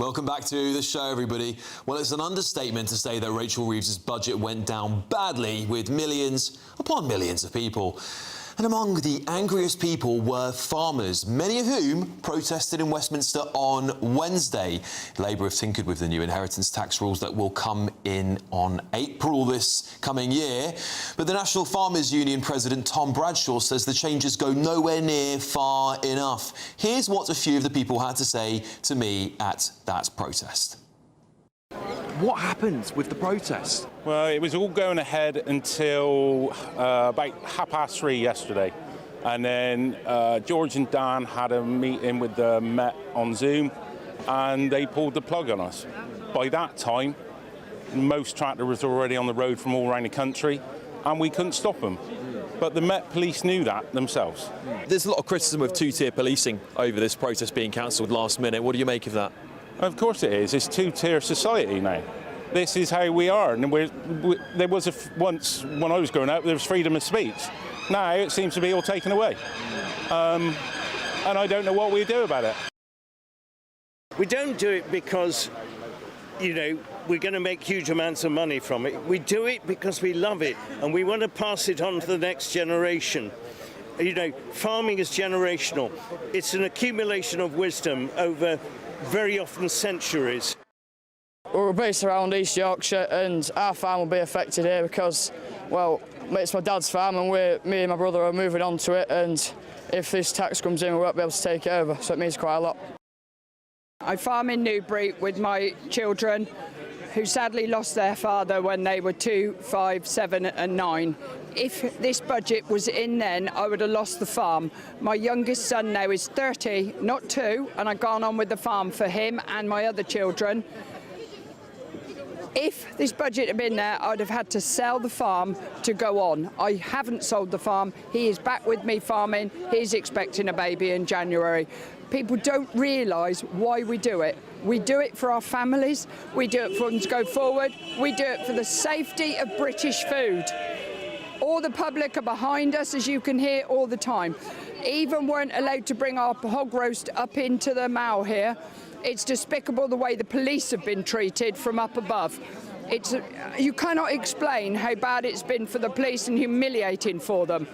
Welcome back to the show, everybody. Well, it's an understatement to say that Rachel Reeves' budget went down badly with millions upon millions of people. And among the angriest people were farmers, many of whom protested in Westminster on Wednesday. Labour have tinkered with the new inheritance tax rules that will come in on April this coming year. But the National Farmers Union President Tom Bradshaw says the changes go nowhere near far enough. Here's what a few of the people had to say to me at that protest. What happened with the protest? Well, it was all going ahead until about 3:30 yesterday. And then George and Dan had a meeting with the Met on Zoom and they pulled the plug on us. By that time, most tractors were already on the road from all around the country and we couldn't stop them. But the Met Police knew that themselves. There's a lot of criticism of two-tier policing over this protest being cancelled last minute. What do you make of that? Of course it is. It's two-tier society now. This is how we are. And there was once, when I was growing up, there was freedom of speech. Now it seems to be all taken away. And I don't know what we do about it. We don't do it because, you know, we're going to make huge amounts of money from it. We do it because we love it and we want to pass it on to the next generation. You know, farming is generational. It's an accumulation of wisdom over very often centuries. We're based around East Yorkshire and our farm will be affected here because, well, it's my dad's farm and me and my brother are moving on to it, and if this tax comes in we won't be able to take it over, so it means quite a lot. I farm in Newbury with my children who sadly lost their father when they were 2, 5, 7 and 9. If this budget was in then, I would have lost the farm. My youngest son now is 30, not 2, and I've gone on with the farm for him and my other children. If this budget had been there, I'd have had to sell the farm to go on. I haven't sold the farm. He is back with me farming. He's expecting a baby in January. People don't realise why we do it. We do it for our families. We do it for them to go forward. We do it for the safety of British food. All the public are behind us, as you can hear all the time. Even weren't allowed to bring our hog roast up into the mow here. It's despicable the way the police have been treated from up above. You cannot explain how bad it's been for the police and humiliating for them.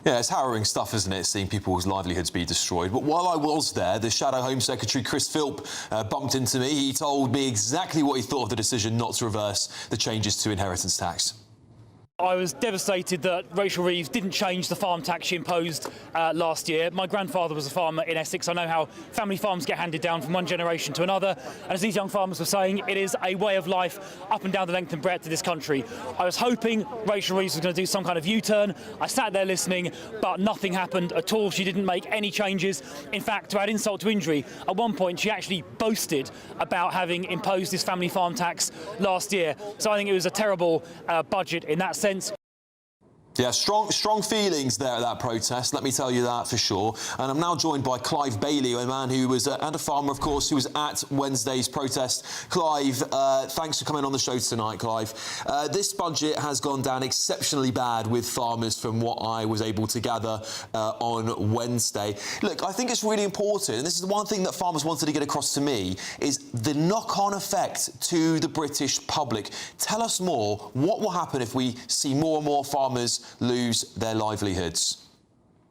Yeah, it's harrowing stuff, isn't it, seeing people's livelihoods be destroyed. But while I was there, the Shadow Home Secretary, Chris Philp, bumped into me. He told me exactly what he thought of the decision not to reverse the changes to inheritance tax. I was devastated that Rachel Reeves didn't change the farm tax she imposed last year. My grandfather was a farmer in Essex. I know how family farms get handed down from one generation to another. And as these young farmers were saying, it is a way of life up and down the length and breadth of this country. I was hoping Rachel Reeves was going to do some kind of U-turn. I sat there listening, but nothing happened at all. She didn't make any changes. In fact, to add insult to injury, at one point she actually boasted about having imposed this family farm tax last year. So I think it was a terrible budget in that sense. Yeah, strong feelings there at that protest, let me tell you that for sure. And I'm now joined by Clive Bailey, a man who was, and a farmer, of course, who was at Wednesday's protest. Clive, thanks for coming on the show tonight, Clive. This budget has gone down exceptionally bad with farmers from what I was able to gather on Wednesday. Look, I think it's really important, and this is the one thing that farmers wanted to get across to me, is the knock-on effect to the British public. Tell us more. What will happen if we see more and more farmers lose their livelihoods?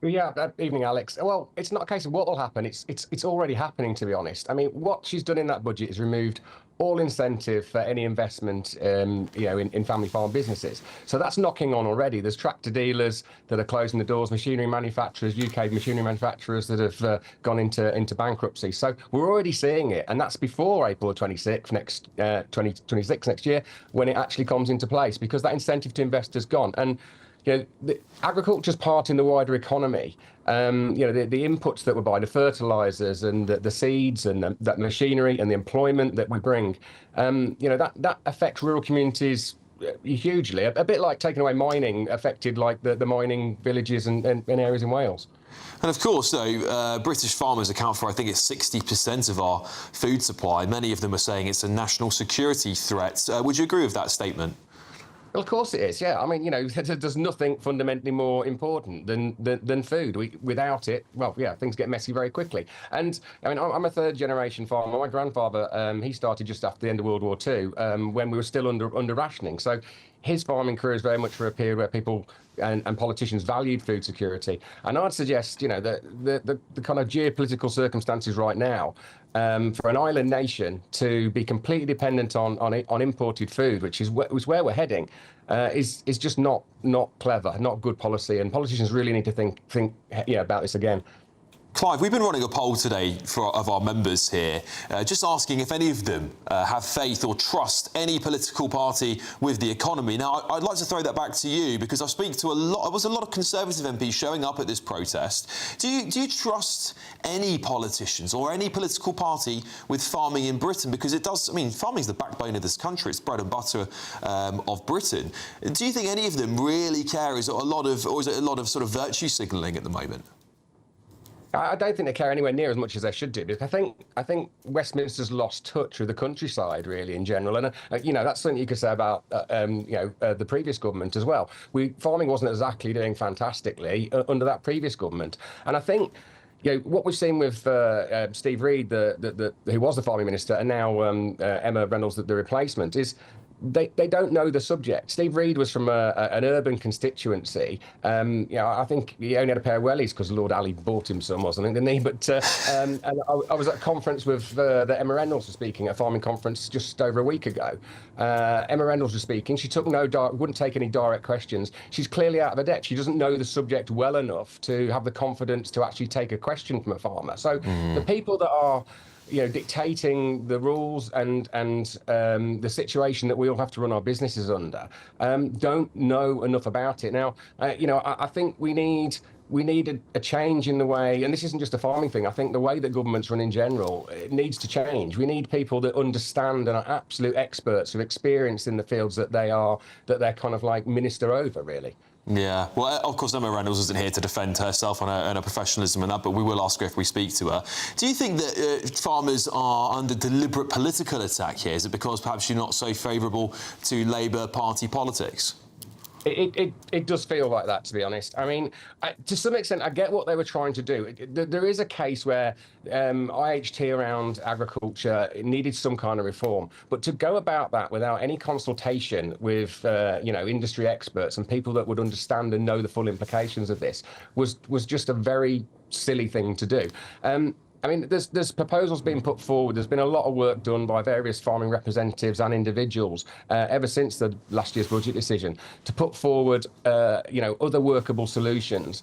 Yeah, evening, Alex. Well, it's not a case of what will happen. It's already happening, to be honest. I mean, what she's done in that budget is removed all incentive for any investment, in family farm businesses. So that's knocking on already. There's tractor dealers that are closing the doors, machinery manufacturers, UK machinery manufacturers that have gone into bankruptcy. So we're already seeing it, and that's before April 26th next year, when it actually comes into place, because that incentive to invest has gone. And agriculture's part in the wider economy. The inputs that we buy, the fertilizers and the seeds and that machinery and the employment that we bring, that affects rural communities hugely. A bit like taking away mining affected like the mining villages and areas in Wales. And of course, though, British farmers account for, I think it's 60% of our food supply. Many of them are saying it's a national security threat. Would you agree with that statement? Well, of course it is, yeah. I mean, there's nothing fundamentally more important than food. Without it, well, yeah, things get messy very quickly. And, I mean, I'm a third-generation farmer. My grandfather, he started just after the end of World War II, when we were still under rationing. So his farming career is very much for a period where people and politicians valued food security. And I'd suggest, that the kind of geopolitical circumstances right now, for an island nation to be completely dependent on imported food, which is where we're heading, is just not clever, not good policy, and politicians really need to think about this again. Clive, we've been running a poll today of our members here, just asking if any of them have faith or trust any political party with the economy. Now, I'd like to throw that back to you, because I speak to a lot of Conservative MPs showing up at this protest. Do you trust any politicians or any political party with farming in Britain? Because it does, I mean, farming is the backbone of this country. It's bread and butter of Britain. Do you think any of them really care? Is it a lot of sort of virtue signalling at the moment? I don't think they care anywhere near as much as they should do, because I think Westminster's lost touch with the countryside, really, in general. And that's something you could say about the previous government as well. Farming wasn't exactly doing fantastically under that previous government, and I think. What we've seen with Steve Reid, who was the farming minister, and now Emma Reynolds, the replacement, is they don't know the subject. Steve Reid was from an urban constituency. I think he only had a pair of wellies because Lord Ali bought him some or something, didn't he? But and I was at a conference with Emma Reynolds was speaking at a farming conference just over a week ago. Emma Reynolds was speaking. She wouldn't take any direct questions. She's clearly out of her depth. She doesn't know the subject well enough to have the confidence to actually take a question from a farmer. So the people that are dictating the rules and the situation that we all have to run our businesses under, don't know enough about it. Now, I think we need a change in the way, and this isn't just a farming thing. I think the way that governments run in general, it needs to change. We need people that understand and are absolute experts who have experience in the fields that they're kind of like minister over, really. Yeah, well, of course, Emma Reynolds isn't here to defend herself and her professionalism and that, but we will ask her if we speak to her. Do you think that farmers are under deliberate political attack here? Is it because perhaps you're not so favourable to Labour Party politics? It does feel like that, to be honest. I mean, to some extent, I get what they were trying to do. There is a case where IHT around agriculture needed some kind of reform, but to go about that without any consultation with industry experts and people that would understand and know the full implications of this was just a very silly thing to do. I mean, there's proposals being put forward. There's been a lot of work done by various farming representatives and individuals ever since the last year's budget decision to put forward, other workable solutions.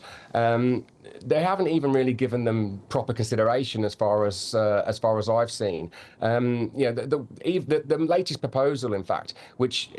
They haven't even really given them proper consideration as far as I've seen. The latest proposal, in fact, which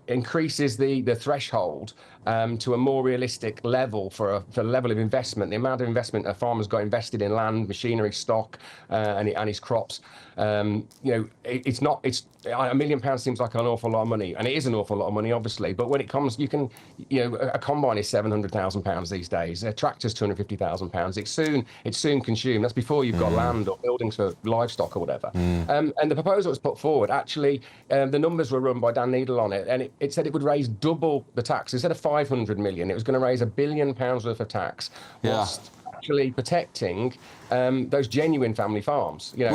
increases the threshold to a more realistic level for the level of investment, the amount of investment a farmer's got invested in land, machinery, stock, and his crops. It's £1 million seems like an awful lot of money, and it is an awful lot of money, obviously. But when it comes, a combine is £700,000 these days. A tractor's £250,000. It's soon consumed. That's before you've got land or buildings for livestock or whatever. And the proposal was put forward. Actually, the numbers were run by Dan Needle on it, and it said it would raise double the tax. Instead of 500 million, it was going to raise £1 billion worth of tax. Whilst actually protecting those genuine family farms. It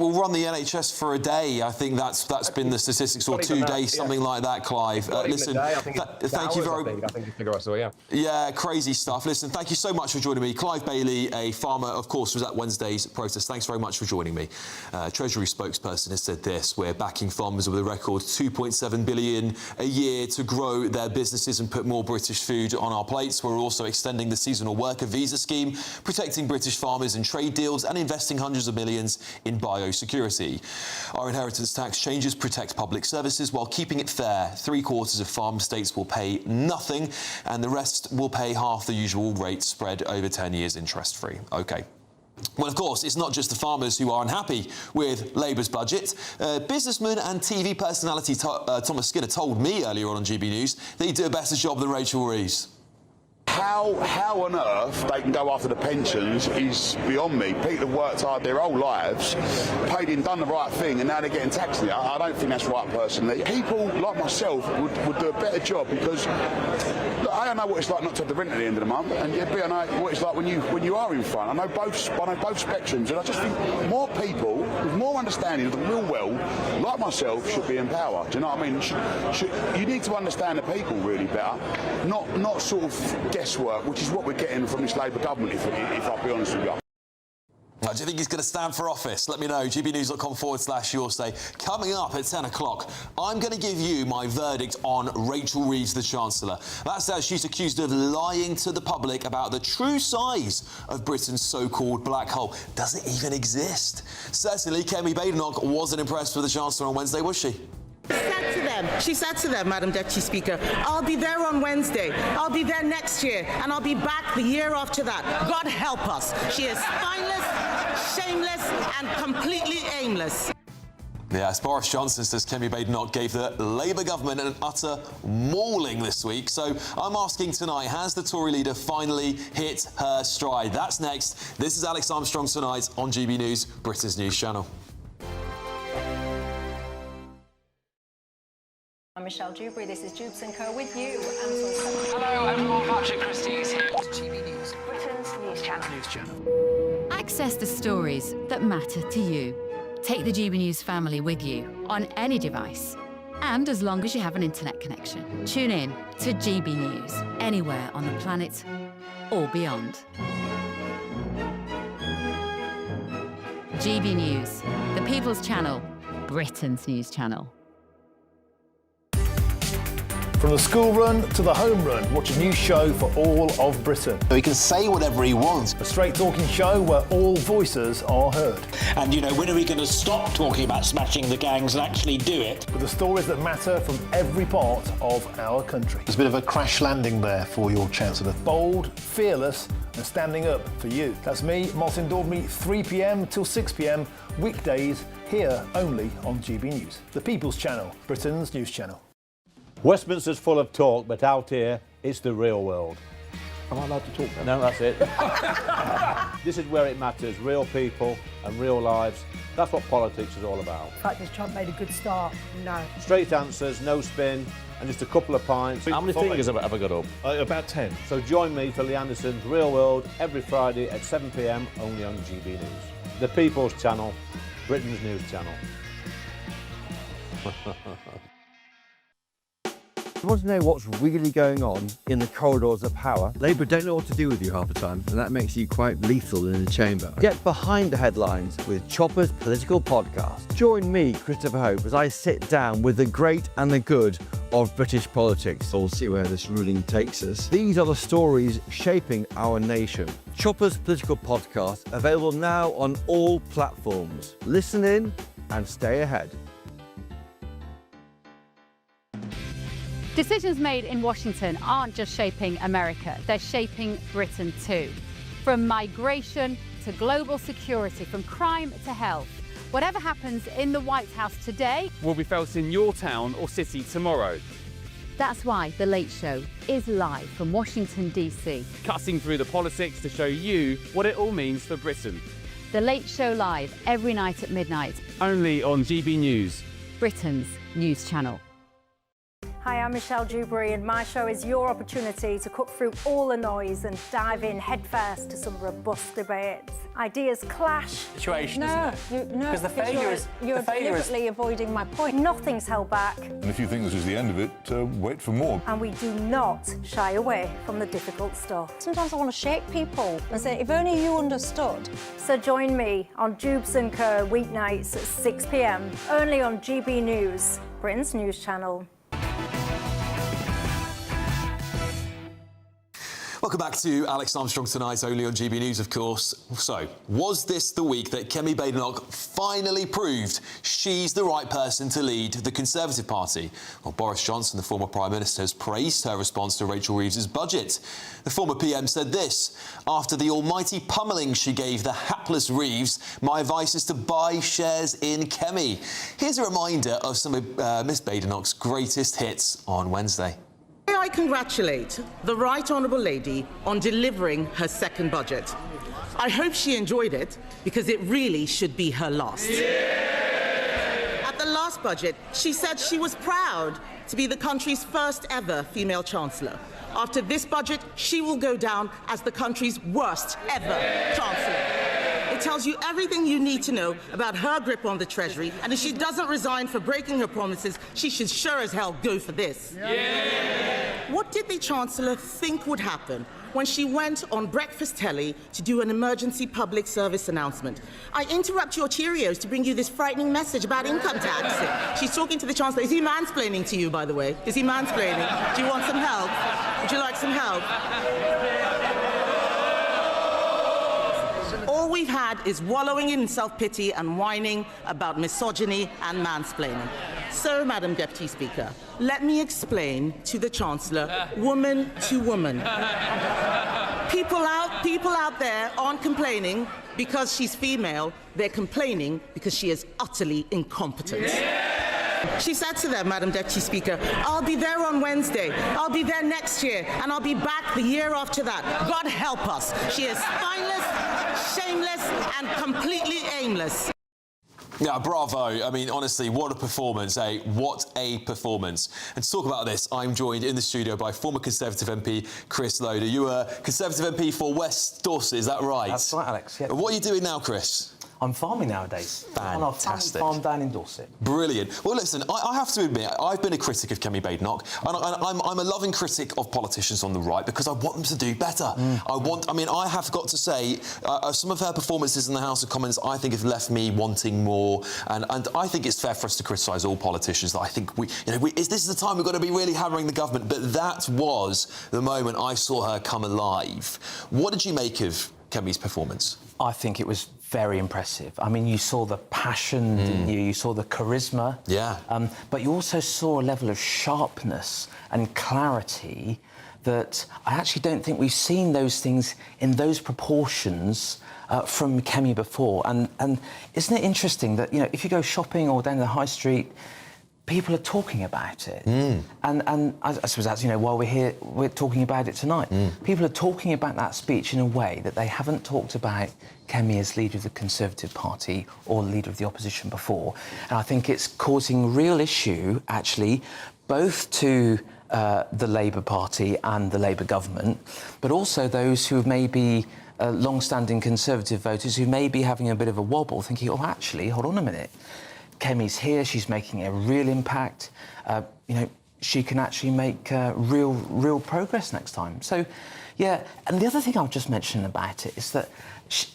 will run the NHS for a day. I think that's been the statistics, or 2 days, something like that, Clive. Listen, thank you very much. I think the figure I saw, yeah. Yeah, crazy stuff. Listen, thank you so much for joining me. Clive Bailey, a farmer, of course, was at Wednesday's protest. Thanks very much for joining me. Treasury spokesperson has said this: we're backing farmers with a record £2.7 billion a year to grow their businesses and put more British food on our plates. We're also extending the seasonal worker visa scheme, protecting British farmers in trade deals, and investing hundreds of millions in biosecurity. Our inheritance tax changes protect public services while keeping it fair. 3/4 of farm states will pay nothing, and the rest will pay half the usual rate spread over 10 years interest-free. OK. Well, of course, it's not just the farmers who are unhappy with Labour's budget. Businessman and TV personality Thomas Skinner told me earlier on GB News that he'd do a better job than Rachel Reeves. how on earth they can go after the pensions is beyond me. People have worked hard their whole lives, paid in, done the right thing, and now they're getting taxed on it. I don't think that's right, personally. People like myself would do a better job because look, I know what it's like not to have the rent at the end of the month, and I know what it's like when you are in front. I know both spectrums, and I just think more people with more understanding of the real world, like myself, should be in power. Do you know what I mean? You need to understand the people really better, not sort of guesswork, which is what we're getting from this Labour government, if I'll be honest with you. Do you think he's going to stand for office? Let me know. gbnews.com/your say. Coming up at 10 o'clock, I'm going to give you my verdict on Rachel Reeves, the Chancellor. That's as she's accused of lying to the public about the true size of Britain's so-called black hole. Does it even exist? Certainly, Kemi Badenoch wasn't impressed with the Chancellor on Wednesday, was she? She said to them, Madam Deputy Speaker, I'll be there on Wednesday, I'll be there next year, and I'll be back the year after that. God help us. She is spineless, shameless, and completely aimless. Yes, Boris Johnson says Kemi Badenoch gave the Labour government an utter mauling this week. So I'm asking tonight, has the Tory leader finally hit her stride? That's next. This is Alex Armstrong Tonight on GB News, Britain's news channel. I'm Michelle Dewberry, this is Jubes & Co with you. Hello everyone, Patrick Christie is here. GB News, Britain's news channel. Access the stories that matter to you. Take the GB News family with you on any device. And as long as you have an internet connection. Tune in to GB News, anywhere on the planet or beyond. GB News, the People's Channel, Britain's news channel. From the school run to the home run, watch a new show for all of Britain. He can say whatever he wants. A straight talking show where all voices are heard. And, you know, when are we going to stop talking about smashing the gangs and actually do it? With the stories that matter from every part of our country. There's a bit of a crash landing there for your Chancellor. Bold, fearless and standing up for you. That's me, Martin Daubney, 3 p.m. till 6 p.m, weekdays, here only on GB News. The People's Channel, Britain's news channel. Westminster's full of talk, but out here, it's the real world. Am I allowed to talk now? No, that's it. This is where it matters, real people and real lives. That's what politics is all about. The fact has Trump made a good start? No. Straight answers, no spin, and just a couple of pints. How many fingers have I got up? About 10. So join me for Lee Anderson's Real World every Friday at 7 p.m, only on GB News. The People's Channel, Britain's news channel. You want to know what's really going on in the corridors of power? Labour don't know what to do with you half the time, and that makes you quite lethal in the chamber. Get behind the headlines with Chopper's Political Podcast. Join me, Christopher Hope, as I sit down with the great and the good of British politics. We'll see where this ruling takes us. These are the stories shaping our nation. Chopper's Political Podcast, available now on all platforms. Listen in and stay ahead. Decisions made in Washington aren't just shaping America, they're shaping Britain too. From migration to global security, from crime to health. Whatever happens in the White House today will be felt in your town or city tomorrow. That's why The Late Show is live from Washington, D.C. Cutting through the politics to show you what it all means for Britain. The Late Show live every night at midnight. Only on GB News, Britain's news channel. Hi, I'm Michelle Dewberry, and my show is your opportunity to cut through all the noise and dive in headfirst to some robust debates. Ideas clash. Situation, isn't it? No, Because the failure is you're deliberately avoiding my point. Nothing's held back, And if you think this is the end of it, wait for more. and we do not shy away from the difficult stuff. Sometimes I want to shake people and say, if only you understood. So join me on Jubes & Co weeknights at 6 p.m, only on GB News, Britain's news channel. Welcome back to Alex Armstrong Tonight, only on GB News, of course. So, was this the week that Kemi Badenoch finally proved she's the right person to lead the Conservative Party? Well, Boris Johnson, the former Prime Minister, has praised her response to Rachel Reeves' budget. The former PM said this: after the almighty pummelling she gave the hapless Reeves, my advice is to buy shares in Kemi. Here's a reminder of some of Miss Badenoch's greatest hits on Wednesday. I I congratulate the Right Honourable Lady on delivering her second budget. I hope she enjoyed it, because it really should be her last. At the last budget, she said she was proud to be the country's first ever female Chancellor. After this budget, she will go down as the country's worst ever Chancellor. It tells you everything you need to know about her grip on the Treasury, and if she doesn't resign for breaking her promises, she should sure as hell go for this. Yeah. What did the Chancellor think would happen when she went on breakfast telly to do an emergency public service announcement? I interrupt your Cheerios to bring you this frightening message about income tax. She's talking to the Chancellor. Is he mansplaining to you, by the way? Is he mansplaining? Do you want some help? Would you like some help? All we've had is wallowing in self-pity and whining about misogyny and mansplaining. So, Madam Deputy Speaker, let me explain to the Chancellor, woman to woman. People out there aren't complaining because she's female. They're complaining because she is utterly incompetent. Yeah. She said to them, Madam Deputy Speaker, I'll be there on Wednesday, I'll be there next year, and I'll be back the year after that. God help us. She is spineless, shameless, and completely aimless. Yeah, bravo. I mean, honestly, what a performance, eh? What a performance. And to talk about this, I'm joined in the studio by former Conservative MP Chris Loader. You were Conservative MP for West Dorset, is that right? That's right, Alex. Yeah. What are you doing now, Chris? I'm farming nowadays. Fantastic. On our family farm down in Dorset. Brilliant. Well, listen, I have to admit, I've been a critic of Kemi Badenoch, and I'm a loving critic of politicians on the right because I want them to do better. I have got to say, some of her performances in the House of Commons, I think, have left me wanting more, and I think it's fair for us to criticise all politicians. That I think this is the time we've got to be really hammering the government, but that was the moment I saw her come alive. What did you make of Kemi's performance? I think it was very impressive. I mean, you saw the passion, didn't you? You saw the charisma. Yeah. But you also saw a level of sharpness and clarity that I actually don't think we've seen those things in those proportions from Kemi before. And isn't it interesting that, if you go shopping or down the high street, people are talking about it. And I suppose that's, why we're here, we're talking about it tonight. People are talking about that speech in a way that they haven't talked about Kemi as leader of the Conservative Party or leader of the opposition before. And I think it's causing real issue, actually, both to the Labour Party and the Labour government, but also those who may be long-standing Conservative voters who may be having a bit of a wobble, thinking, oh, actually, hold on a minute. Kemi's here, she's making a real impact. She can actually make real progress next time. So, yeah, and the other thing I'll just mention about it is that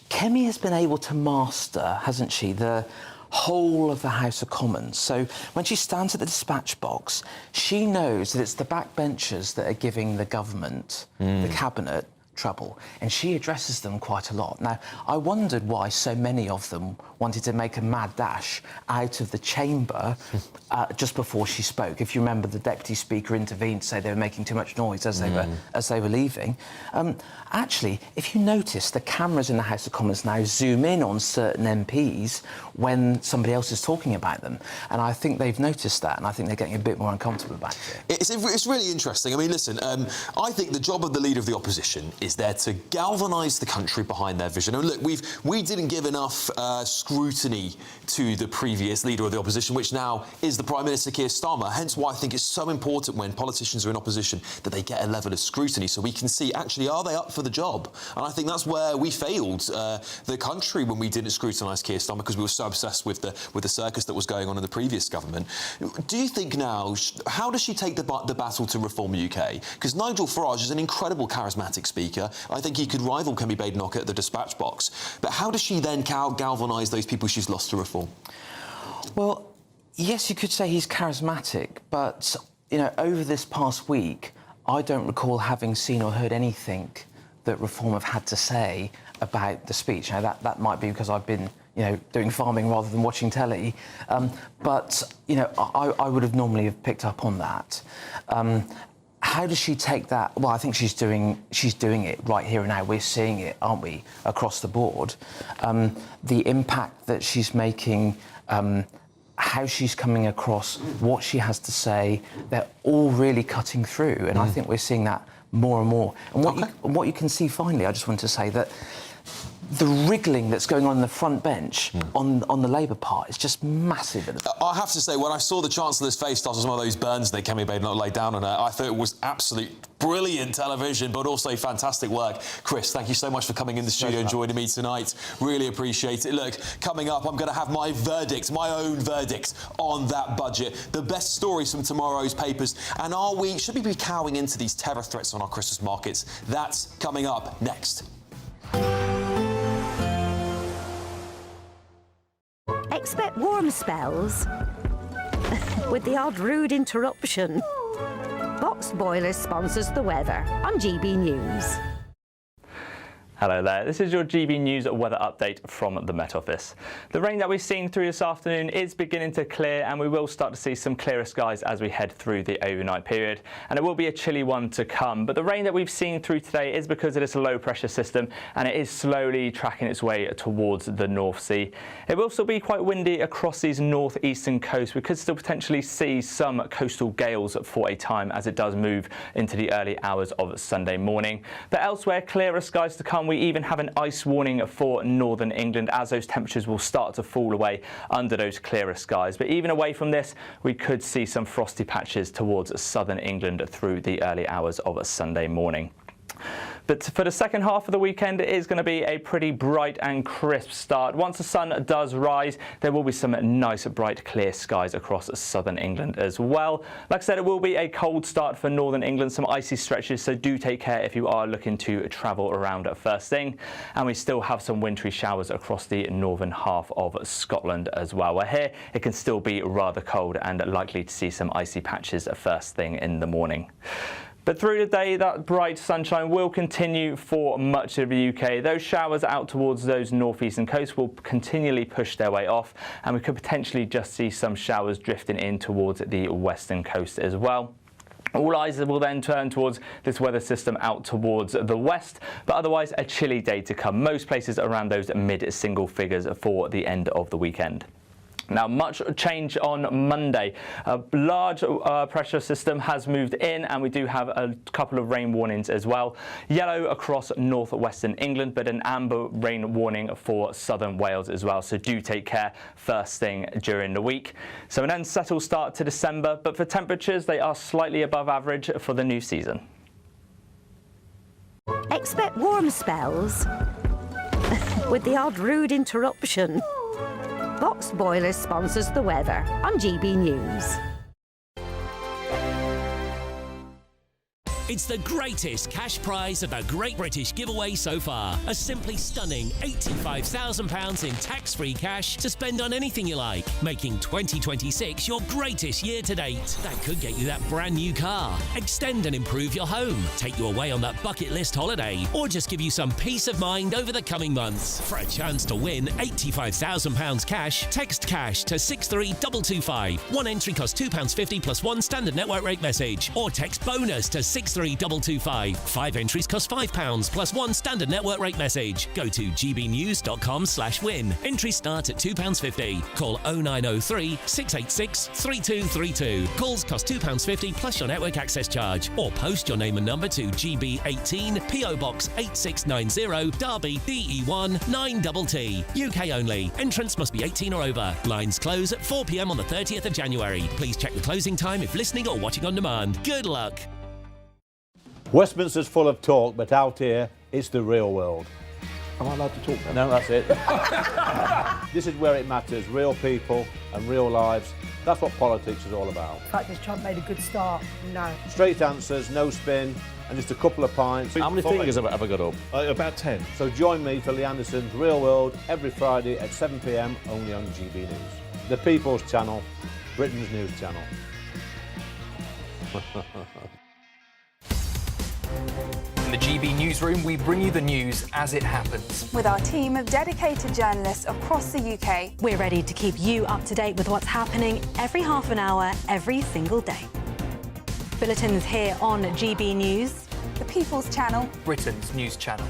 Kemi has been able to master, hasn't she, the whole of the House of Commons. So when she stands at the dispatch box, she knows that it's the backbenchers that are giving the government, the cabinet, trouble, and she addresses them quite a lot. Now, I wondered why so many of them wanted to make a mad dash out of the chamber just before she spoke. If you remember, the Deputy Speaker intervened to say they were making too much noise as they were leaving. Actually, if you notice, the cameras in the House of Commons now zoom in on certain MPs when somebody else is talking about them, and I think they've noticed that, and I think they're getting a bit more uncomfortable about it. It's really interesting. I mean, listen, I think the job of the Leader of the Opposition is there to galvanise the country behind their vision. And look, we didn't give enough scrutiny to the previous Leader of the Opposition, which now is the Prime Minister, Keir Starmer. Hence why I think it's so important when politicians are in opposition that they get a level of scrutiny so we can see, actually, are they up for the job? And I think that's where we failed the country when we didn't scrutinise Keir Starmer, because we were so obsessed with the circus that was going on in the previous government. Do you think now, how does she take the battle to reform the UK? Because Nigel Farage is an incredible charismatic speaker. I think he could rival Kemi Badenoch at the dispatch box. But how does she then galvanise those people she's lost to reform? Well, yes, you could say he's charismatic, but, over this past week, I don't recall having seen or heard anything that Reform have had to say about the speech. Now, that might be because I've been, doing farming rather than watching telly. But, I would have normally have picked up on that. How does she take that? Well, I think she's doing it right here and now. We're seeing it, aren't we, across the board? The impact that she's making how she's coming across, what she has to say, they're all really cutting through. And I think we're seeing that more and more. And what you can see finally, I just want to say that the wriggling that's going on the front bench on the Labour part is just massive. I have to say, when I saw the Chancellor's face after some of those burns that Kemi Babe not laid down on her, I thought it was absolute brilliant television, but also fantastic work. Chris, thank you so much for coming in the studio and joining me tonight. Really appreciate it. Look, coming up, I'm going to have my verdict, my own verdict on that budget, the best stories from tomorrow's papers, and should we be cowing into these terror threats on our Christmas markets? That's coming up next. Expect warm spells with the odd rude interruption. Box Boilers sponsors the weather on GB News. Hello there, this is your GB News weather update from the Met Office. The rain that we've seen through this afternoon is beginning to clear, and we will start to see some clearer skies as we head through the overnight period, and it will be a chilly one to come. But the rain that we've seen through today is because of this low pressure system, and it is slowly tracking its way towards the North Sea. It will still be quite windy across these northeastern coasts. We could still potentially see some coastal gales for a time as it does move into the early hours of Sunday morning. But elsewhere, clearer skies to come. We even have an ice warning for northern England as those temperatures will start to fall away under those clearer skies. But even away from this, we could see some frosty patches towards southern England through the early hours of Sunday morning. But for the second half of the weekend, it is going to be a pretty bright and crisp start. Once the sun does rise, there will be some nice, bright, clear skies across southern England as well. Like I said, it will be a cold start for northern England, some icy stretches, so do take care if you are looking to travel around at first thing. And we still have some wintry showers across the northern half of Scotland as well. Where here, it can still be rather cold and likely to see some icy patches first thing in the morning. But through the day, that bright sunshine will continue for much of the UK. Those showers out towards those northeastern coasts will continually push their way off, and we could potentially just see some showers drifting in towards the western coast as well. All eyes will then turn towards this weather system out towards the west, but otherwise a chilly day to come. Most places around those mid-single figures for the end of the weekend. Now, much change on Monday. A large pressure system has moved in, and we do have a couple of rain warnings as well. Yellow across northwestern England, but an amber rain warning for southern Wales as well. So do take care first thing during the week. So an unsettled start to December, but for temperatures, they are slightly above average for the new season. Expect warm spells with the odd rude interruption. Box Boilers sponsors the weather on GB News. It's the greatest cash prize of a Great British giveaway so far. A simply stunning £85,000 in tax-free cash to spend on anything you like, making 2026 your greatest year to date. That could get you that brand new car, extend and improve your home, take you away on that bucket list holiday, or just give you some peace of mind over the coming months. For a chance to win £85,000 cash, text cash to 63225. One entry costs £2.50 plus one standard network rate message, or text bonus to 63225. 5 entries cost £5 plus one standard network rate message. Go to gbnews.com/win. Entries start at £2.50. Call 0903 686 3232. Calls cost £2.50 plus your network access charge. Or post your name and number to GB18 PO Box 8690 Derby DE1 9TT. UK only. Entrance must be 18 or over. Lines close at 4 p.m. on the 30th of January. Please check the closing time if listening or watching on demand. Good luck. Westminster's full of talk, but out here, it's the real world. Am I allowed to talk then? No, that's it. This is where it matters, real people and real lives. That's what politics is all about. In fact, has Trump made a good start? No. Straight answers, no spin, and just a couple of pints. How many fingers have I got up? About 10. So join me for Lee Anderson's Real World every Friday at 7 p.m. only on GB News. The People's Channel, Britain's news channel. In the GB newsroom, we bring you the news as it happens. With our team of dedicated journalists across the UK. We're ready to keep you up to date with what's happening every half an hour, every single day. Bulletins here on GB News. The People's Channel. Britain's news channel.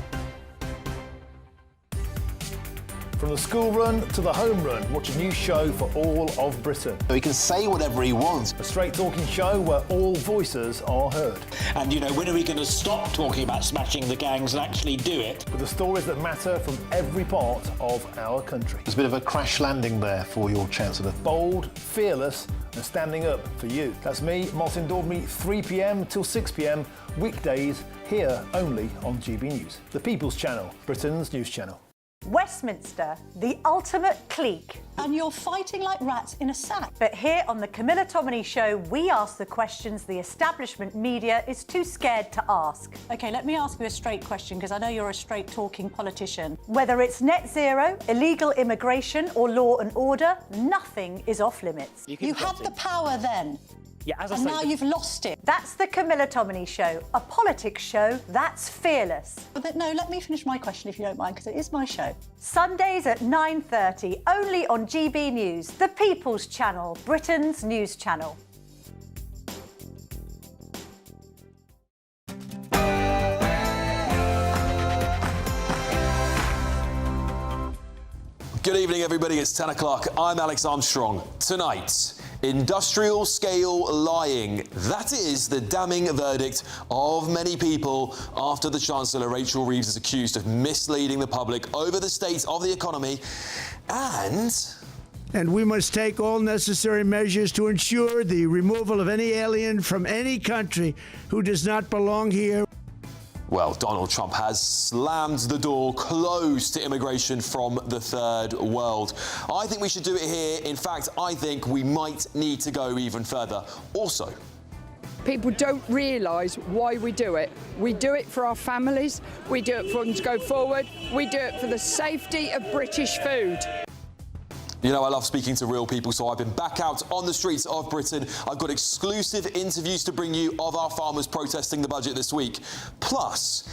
From the school run to the home run, watch a new show for all of Britain. So he can say whatever he wants. A straight talking show where all voices are heard. And, you know, when are we going to stop talking about smashing the gangs and actually do it? With the stories that matter from every part of our country. There's a bit of a crash landing there for your Chancellor. Bold, fearless and standing up for you. That's me, Martin Daubney, 3 p.m. till 6 p.m. weekdays here only on GB News. The People's Channel, Britain's news channel. Westminster, the ultimate clique. And you're fighting like rats in a sack. But here on the Camilla Tominey Show, we ask the questions the establishment media is too scared to ask. OK, let me ask you a straight question, because I know you're a straight-talking politician. Whether it's net zero, illegal immigration or law and order, nothing is off-limits. You had the power then. Yeah, as I and say, now you've lost it. That's the Camilla Tominey Show, a politics show that's fearless. But no, let me finish my question if you don't mind, because it is my show. Sundays at 9:30, only on GB News, the People's Channel, Britain's news channel. Good evening, everybody. It's 10 o'clock. I'm Alex Armstrong. Tonight, industrial scale lying. That is the damning verdict of many people after the Chancellor, Rachel Reeves, is accused of misleading the public over the state of the economy And we must take all necessary measures to ensure the removal of any alien from any country who does not belong here. Well, Donald Trump has slammed the door closed to immigration from the third world. I think we should do it here. In fact, I think we might need to go even further. Also, people don't realise why we do it. We do it for our families, we do it for them to go forward, we do it for the safety of British food. you know, I love speaking to real people, so I've been back out on the streets of Britain. I've got exclusive interviews to bring you of our farmers protesting the budget this week. Plus,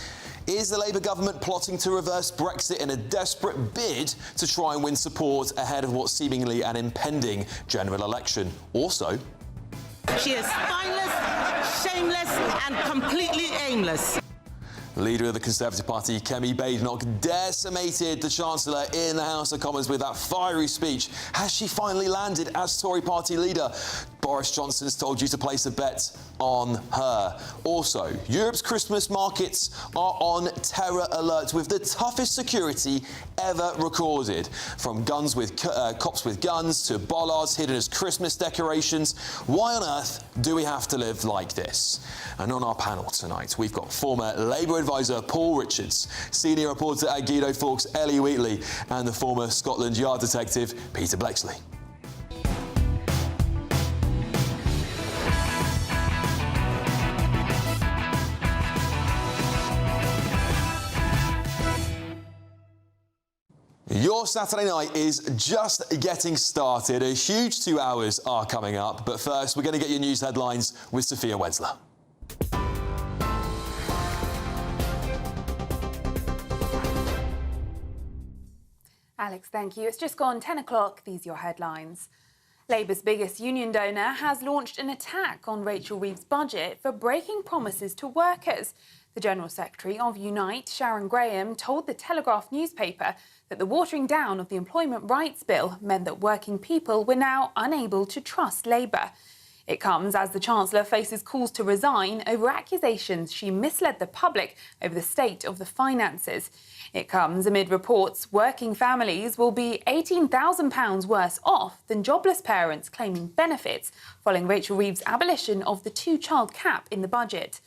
is the Labour government plotting to reverse Brexit in a desperate bid to try and win support ahead of what's seemingly an impending general election? Also, she is spineless, shameless and completely aimless. Leader of the Conservative Party, Kemi Badenoch, decimated the Chancellor in the House of Commons with that fiery speech. Has she finally landed as Tory party leader? Boris Johnson's told you to place a bet on her. Also, Europe's Christmas markets are on terror alert with the toughest security ever recorded. From cops with guns to bollards hidden as Christmas decorations. Why on earth do we have to live like this? And on our panel tonight, we've got former Labour advisor Paul Richards, senior reporter at Guido Fawkes, Ellie Wheatley, and the former Scotland Yard detective Peter Blexley. Your Saturday night is just getting started. A huge 2 hours are coming up. But first, we're going to get your news headlines with Sophia Wedzler. Alex, thank you. It's just gone 10 o'clock. These are your headlines. Labour's biggest union donor has launched an attack on Rachel Reeves' budget for breaking promises to workers. The General Secretary of Unite, Sharon Graham, told the Telegraph newspaper that the watering down of the Employment Rights Bill meant that working people were now unable to trust Labour. It comes as the Chancellor faces calls to resign over accusations she misled the public over the state of the finances. It comes amid reports working families will be £18,000 worse off than jobless parents claiming benefits following Rachel Reeves' abolition of the two-child cap in the budget.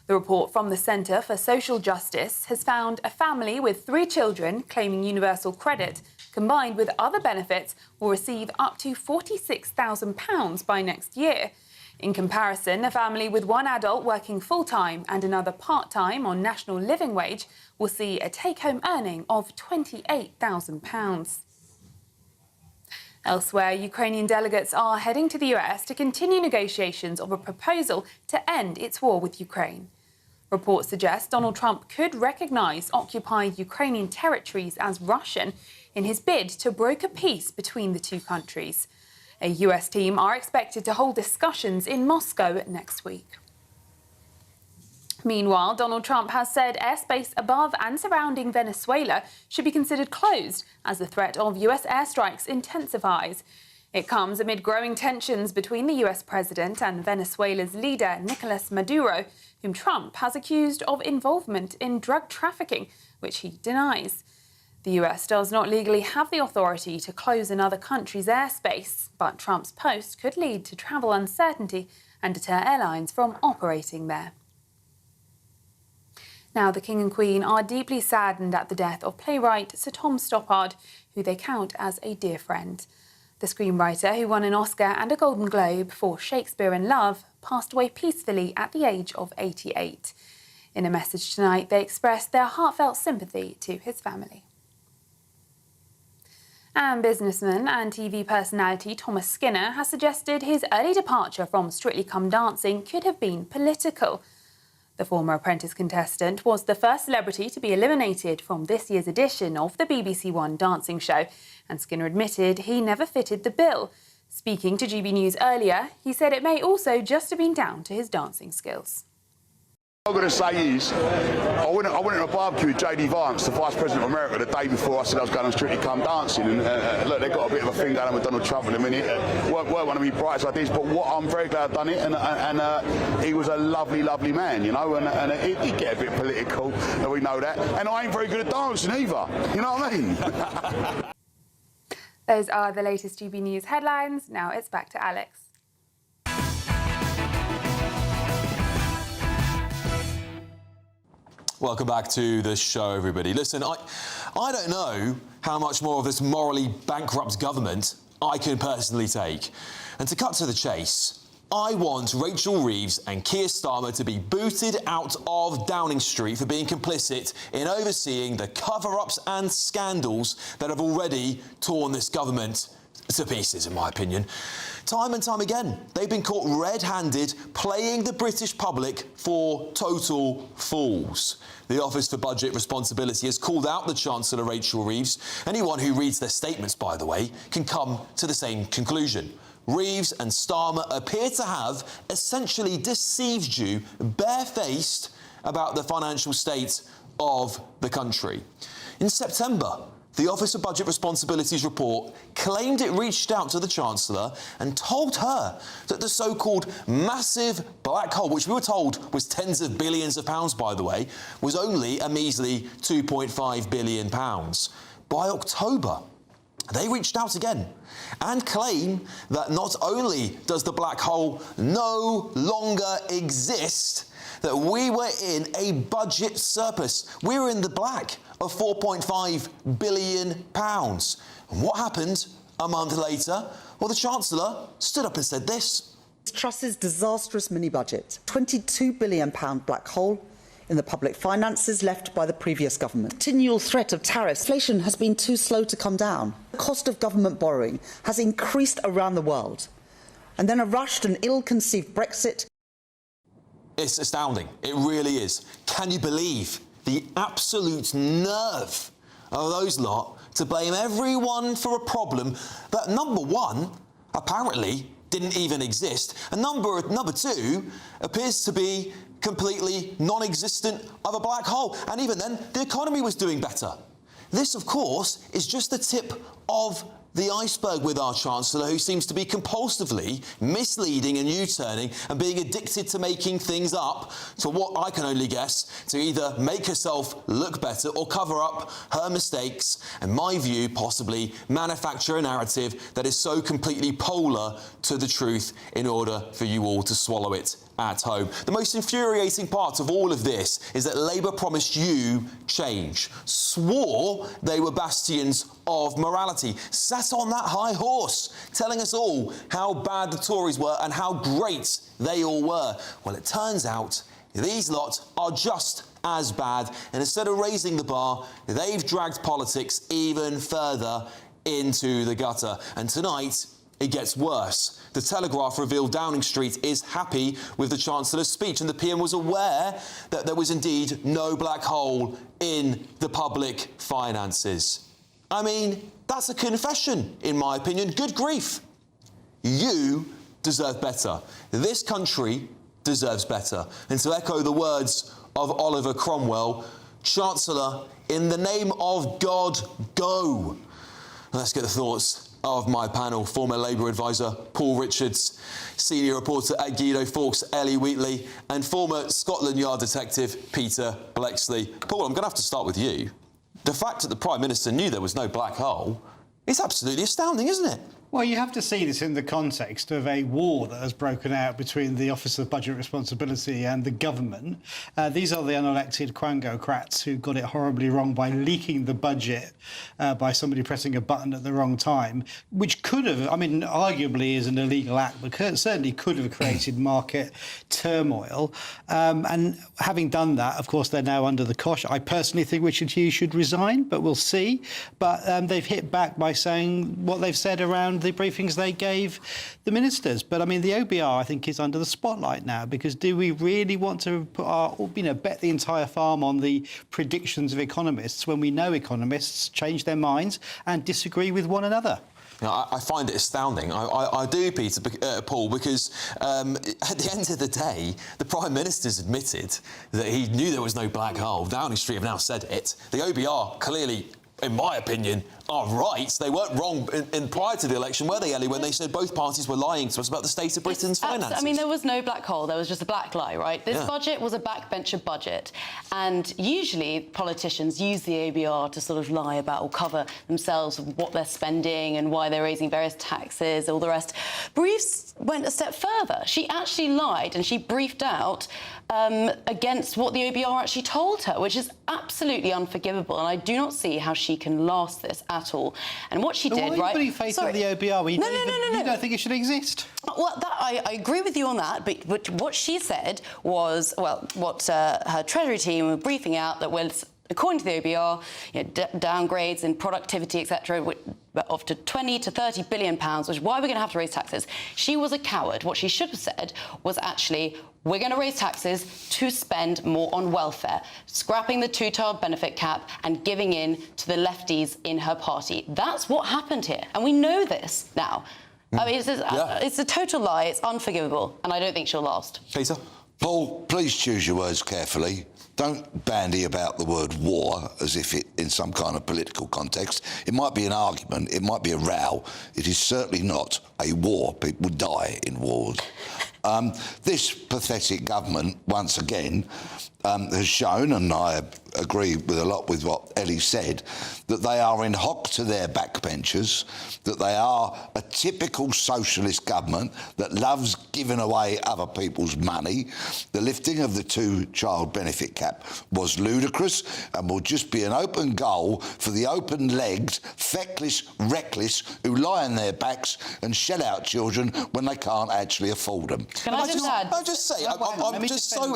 The report from the Centre for Social Justice has found a family with 3 children claiming universal credit, combined with other benefits, will receive up to £46,000 by next year. In comparison, a family with 1 adult working full-time and another part-time on national living wage will see a take-home earning of £28,000. Elsewhere, Ukrainian delegates are heading to the US to continue negotiations of a proposal to end its war with Ukraine. Reports suggest Donald Trump could recognise occupied Ukrainian territories as Russian in his bid to broker peace between the two countries. A US team are expected to hold discussions in Moscow next week. Meanwhile, Donald Trump has said airspace above and surrounding Venezuela should be considered closed as the threat of US airstrikes intensifies. It comes amid growing tensions between the US president and Venezuela's leader, Nicolas Maduro, whom Trump has accused of involvement in drug trafficking, which he denies. The US does not legally have the authority to close another country's airspace, but Trump's post could lead to travel uncertainty and deter airlines from operating there. Now, the King and Queen are deeply saddened at the death of playwright Sir Tom Stoppard, who they count as a dear friend. The screenwriter, who won an Oscar and a Golden Globe for Shakespeare in Love, passed away peacefully at the age of 88. In a message tonight, they expressed their heartfelt sympathy to his family. And businessman and TV personality Thomas Skinner has suggested his early departure from Strictly Come Dancing could have been political. The former Apprentice contestant was the first celebrity to be eliminated from this year's edition of the BBC One dancing show, and Skinner admitted he never fitted the bill. Speaking to GB News earlier, he said it may also just have been down to his dancing skills. What I'm going to say is, I went to a barbecue with J.D. Vance, the Vice President of America, the day before I said I was going on Strictly Come Dancing. And look, they've got a bit of a thing going on with Donald Trump in a minute. Weren't one of my brightest ideas, but I'm very glad I've done it. And he was a lovely, lovely man, you know, and he'd get a bit political, and we know that. And I ain't very good at dancing either, you know what I mean? Those are the latest GB News headlines. Now it's back to Alex. Welcome back to the show, everybody. Listen, I don't know how much more of this morally bankrupt government I can personally take. And to cut to the chase, I want Rachel Reeves and Keir Starmer to be booted out of Downing Street for being complicit in overseeing the cover-ups and scandals that have already torn this government to pieces, in my opinion. Time and time again, they've been caught red-handed playing the British public for total fools. The Office for Budget Responsibility has called out the Chancellor, Rachel Reeves. Anyone who reads their statements, by the way, can come to the same conclusion. Reeves and Starmer appear to have essentially deceived you barefaced about the financial state of the country. In September, the Office of Budget Responsibility's report claimed it reached out to the Chancellor and told her that the so-called massive black hole, which we were told was tens of billions of pounds, by the way, was only a measly £2.5 billion. By October, they reached out again and claim that not only does the black hole no longer exist, that we were in a budget surplus. We were in the black of £4.5 billion. And what happened a month later? Well, the Chancellor stood up and said this. Truss's disastrous mini-budget, £22 billion black hole in the public finances left by the previous government. Continual threat of tariffs. Inflation has been too slow to come down. The cost of government borrowing has increased around the world. And then a rushed and ill-conceived Brexit. It's astounding. It really is. Can you believe the absolute nerve of those lot to blame everyone for a problem that, number one, apparently didn't even exist, and number two appears to be completely non-existent of a black hole. And even then, the economy was doing better. This, of course, is just the tip of the iceberg with our Chancellor, who seems to be compulsively misleading and U-turning and being addicted to making things up to what I can only guess to either make herself look better or cover up her mistakes, and my view, possibly manufacture a narrative that is so completely polar to the truth in order for you all to swallow it at home. The most infuriating part of all of this is that Labour promised you change, swore they were bastions of morality, sat on that high horse, telling us all how bad the Tories were and how great they all were. Well, it turns out these lot are just as bad, and instead of raising the bar, they've dragged politics even further into the gutter. And tonight, it gets worse. The Telegraph revealed Downing Street is happy with the Chancellor's speech, and the PM was aware that there was indeed no black hole in the public finances. I mean, that's a confession, in my opinion. Good grief. You deserve better. This country deserves better. And to echo the words of Oliver Cromwell, Chancellor, in the name of God, go. Let's get the thoughts of my panel. Former Labour advisor Paul Richards, senior reporter at Guido Fawkes, Ellie Wheatley, and former Scotland Yard detective Peter Blexley. Paul, I'm going to have to start with you. The fact that the Prime Minister knew there was no black hole is absolutely astounding, isn't it? Well, you have to see this in the context of a war that has broken out between the Office of Budget Responsibility and the government. These are the unelected Quangocrats who got it horribly wrong by leaking the budget by somebody pressing a button at the wrong time, which could have, I mean, arguably is an illegal act, but certainly could have created market turmoil. And having done that, of course, they're now under the cosh. I personally think Richard Hughes should resign, but we'll see. But they've hit back by saying what they've said around the briefings they gave the ministers. But I mean, the OBR, I think, is under the spotlight now, because do we really want to put our, bet the entire farm on the predictions of economists when we know economists change their minds and disagree with one another? I find it astounding. I do, Peter, Paul, because at the end of the day, the Prime Minister's admitted that he knew there was no black hole. Downing Street have now said it. The OBR clearly, in my opinion, are right. They weren't wrong in prior to the election, were they, Ellie, when they said both parties were lying to us about the state of Britain's finances? I mean, there was no black hole. There was just a black lie, right? This budget was a backbencher budget. And usually politicians use the OBR to sort of lie about or cover themselves of what they're spending and why they're raising various taxes, all the rest. Briefs went a step further. She actually lied and she briefed out against what the OBR actually told her, which is absolutely unforgivable. And I do not see how she can last this at all. And what she did, right? Why are you putting faith in the OBR? Well, you don't think it should exist? Well, I agree with you on that, but what she said was, well, what her Treasury team were briefing out that was, according to the OBR, downgrades in productivity, etc., of to 20 to 30 billion pounds, which is why we're going to have to raise taxes. She was a coward. What she should have said was actually, we're going to raise taxes to spend more on welfare, scrapping the 2-child benefit cap and giving in to the lefties in her party. That's what happened here, and we know this now. I mean, it's a total lie. It's unforgivable, and I don't think she'll last. Peter? Paul, please choose your words carefully. Don't bandy about the word war as if it in some kind of political context. It might be an argument, it might be a row. It is certainly not a war. People die in wars. This pathetic government, once again, has shown, and I agree with a lot with what Ellie said, that they are in hock to their backbenchers, that they are a typical socialist government that loves giving away other people's money. The lifting of the 2-child benefit cap was ludicrous and will just be an open goal for the open-legged, feckless, reckless who lie on their backs and shell out children when they can't actually afford them. Can I just add? I'll just say, I'm just so...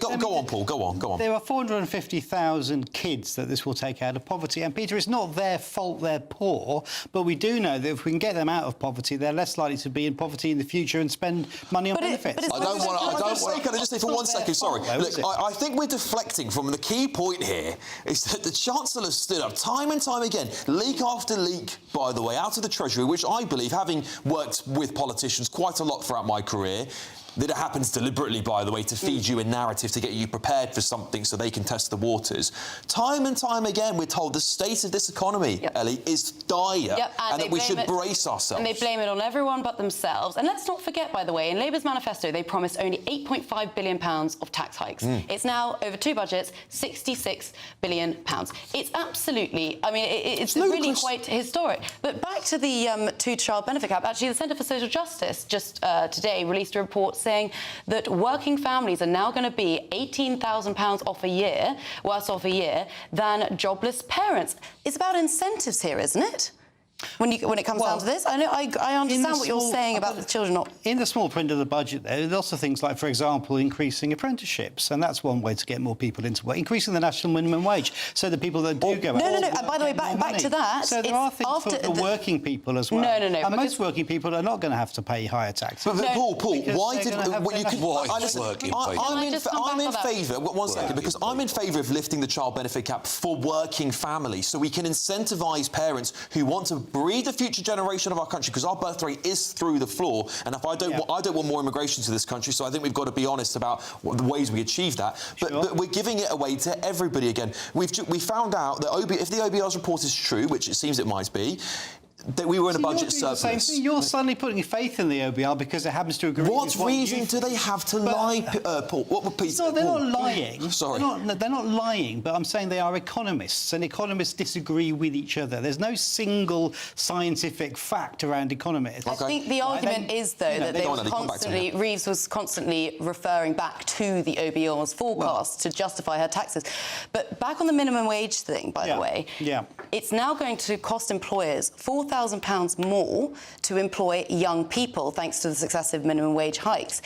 Go on, Paul, go on. There are 450,000 kids that this will take out of poverty. And, Peter, it's not their fault they're poor, but we do know that if we can get them out of poverty, they're less likely to be in poverty in the future and spend money on benefits. Can I just say for 1 second, sorry. Look, I think we're deflecting from the key point here is that the Chancellor stood up time and time again, leak after leak, by the way, out of the Treasury, which I believe, having worked with politicians quite a lot throughout my career, that it happens deliberately, by the way, to feed you a narrative, to get you prepared for something so they can test the waters. Time and time again, we're told the state of this economy, Ellie, is dire, and that we should brace ourselves. And they blame it on everyone but themselves. And let's not forget, by the way, in Labour's manifesto, they promised only £8.5 billion of tax hikes. It's now, over 2 budgets, £66 billion. It's absolutely, I mean, it's really quite historic. But back to the 2-child benefit cap, actually, the Centre for Social Justice just today released a report saying that working families are now going to be £18,000 off a year, worse off a year, than jobless parents. It's about incentives here, isn't it? When it comes down to this, I understand what you're saying about the children not... In the small print of the budget, there are lots of things like, for example, increasing apprenticeships, and that's one way to get more people into work. Increasing the national minimum wage, so the people that do go out... No, and by the way, back to that... So there are things for the working people as well. No. And most working people are not going to have to pay higher taxes. But Paul, why did... I'm in favour... One second, because I'm in favour of lifting the child benefit cap for working families, so we can incentivise parents who want to breed the future generation of our country, because our birth rate is through the floor. And if I don't want more immigration to this country, so I think we've got to be honest about the ways we achieve that. But we're giving it away to everybody again. We found out that if the OBR's report is true, which it seems it might be, that we were in a budget surplus. You're suddenly putting faith in the OBR because it happens to agree with what reason do they have to lie, Paul? So they're not lying. Sorry. They're not lying, but I'm saying they are economists, and economists disagree with each other. There's no single scientific fact around economists. I think the argument is, though, that Reeves was constantly referring back to the OBR's forecast to justify her taxes. But back on the minimum wage thing, by the way, it's now going to cost employers £4,000 more to employ young people, thanks to the successive minimum wage hikes.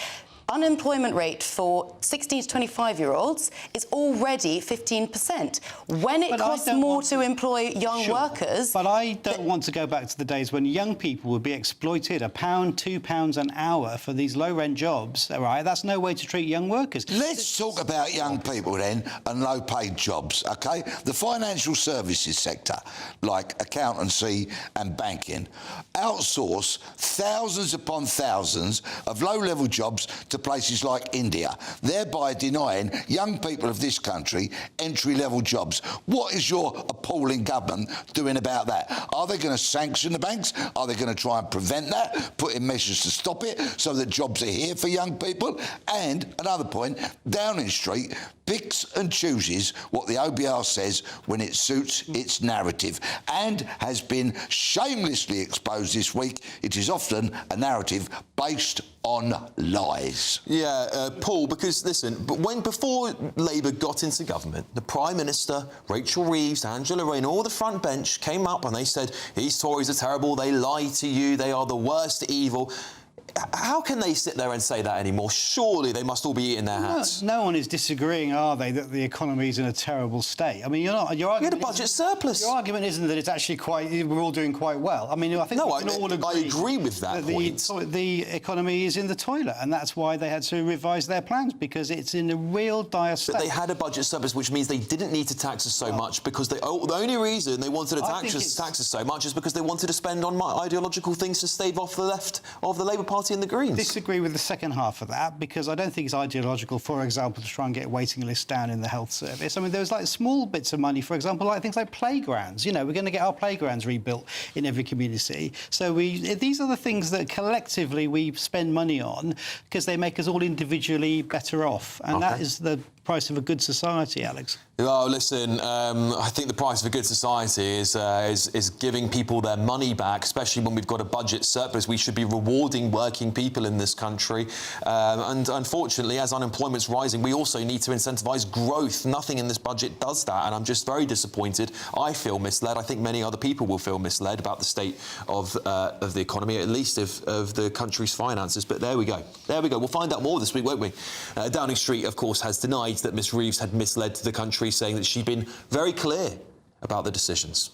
Unemployment rate for 16 to 25-year-olds is already 15%. When it costs more to employ young workers... But I don't want to go back to the days when young people would be exploited £1, £2 an hour for these low-rent jobs, all right? That's no way to treat young workers. Let's talk about young people then and low-paid jobs, OK? The financial services sector, like accountancy and banking, outsource thousands upon thousands of low-level jobs to places like India, thereby denying young people of this country entry-level jobs. What is your appalling government doing about that? Are they going to sanction the banks? Are they going to try and prevent that, put in measures to stop it so that jobs are here for young people? And another point, Downing Street picks and chooses what the OBR says when it suits its narrative, and has been shamelessly exposed this week. It is often a narrative based on lies. Yeah, Paul, because, listen, before Labour got into government, the Prime Minister, Rachel Reeves, Angela Rayner, all the front bench came up and they said, these Tories are terrible, they lie to you, they are the worst evil. How can they sit there and say that anymore? Surely they must all be eating their hats. No one is disagreeing, are they, that the economy is in a terrible state? I mean, you're not. Your argument, you had a budget surplus. Your argument isn't that it's actually we're all doing quite well. I mean, I think we can all agree. I agree with that point. The economy is in the toilet, and that's why they had to revise their plans, because it's in a real dire state. But they had a budget surplus, which means they didn't need to tax us so much, because the only reason they wanted to tax us so much is because they wanted to spend on ideological things to stave off the left of the Labour Party and the Greens. Disagree with the second half of that, because I don't think it's ideological, for example, to try and get waiting lists down in the health service. I mean, there's like small bits of money, for example, like things like playgrounds. You know, we're going to get our playgrounds rebuilt in every community. So these are the things that collectively we spend money on, because they make us all individually better off. And that is the price of a good society, Alex. Oh, listen, I think the price of a good society is giving people their money back, especially when we've got a budget surplus. We should be rewarding working people in this country. And unfortunately, as unemployment's rising, we also need to incentivise growth. Nothing in this budget does that, and I'm just very disappointed. I feel misled. I think many other people will feel misled about the state of the economy, at least of the country's finances. But there we go. There we go. We'll find out more this week, won't we? Downing Street, of course, has denied that Miss Reeves had misled the country, saying that she'd been very clear about the decisions.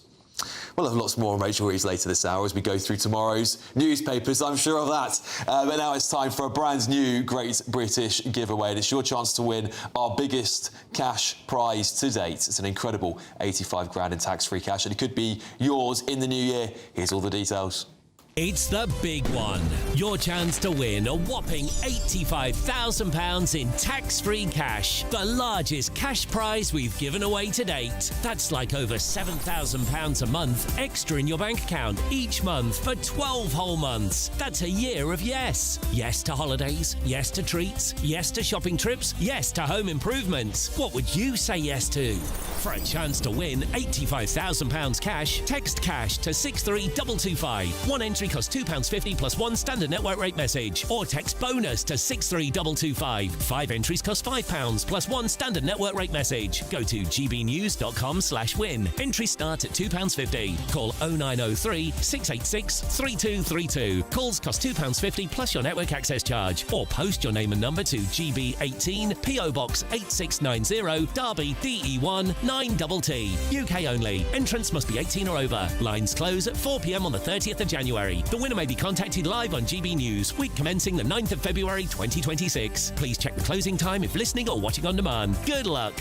We'll have lots more on Rachel Reeves later this hour as we go through tomorrow's newspapers, I'm sure of that. But now it's time for a brand new Great British giveaway, and it's your chance to win our biggest cash prize to date. It's an incredible 85 grand in tax-free cash, and it could be yours in the new year. Here's all the details. It's the big one. Your chance to win a whopping £85,000 in tax-free cash. The largest cash prize we've given away to date. That's like over £7,000 a month extra in your bank account each month for 12 whole months. That's a year of yes. Yes to holidays. Yes to treats. Yes to shopping trips. Yes to home improvements. What would you say yes to? For a chance to win £85,000 cash, text cash to 63225. One entry costs £2.50 plus one standard network rate message, or text bonus to 63225. 5 entries cost £5 plus one standard network rate message. Go to gbnews.com/win. Entries start at £2.50. Call 0903 686 3232. Calls cost £2.50 plus your network access charge, or post your name and number to GB18 PO Box 8690 Derby DE1 9TT. UK only. Entrance must be 18 or over. Lines close at 4 p.m. on the 30th of January. The winner may be contacted live on GB News, week commencing the 9th of February 2026. Please check the closing time if listening or watching on demand. Good luck.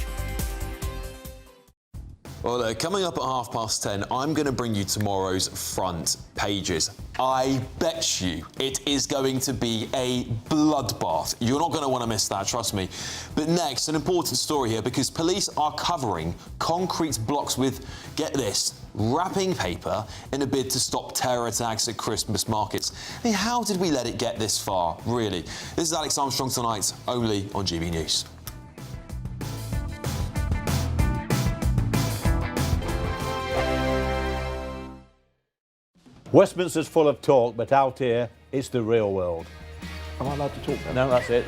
Well, look, coming up at 10:30, I'm going to bring you tomorrow's front pages. I bet you it is going to be a bloodbath. You're not going to want to miss that, trust me. But next, an important story here because police are covering concrete blocks with, get this, wrapping paper in a bid to stop terror attacks at Christmas markets. I mean, how did we let it get this far, really? This is Alex Armstrong Tonight, only on GB News. Westminster's full of talk, but out here, it's the real world. Am I allowed to talk then? No, that's it.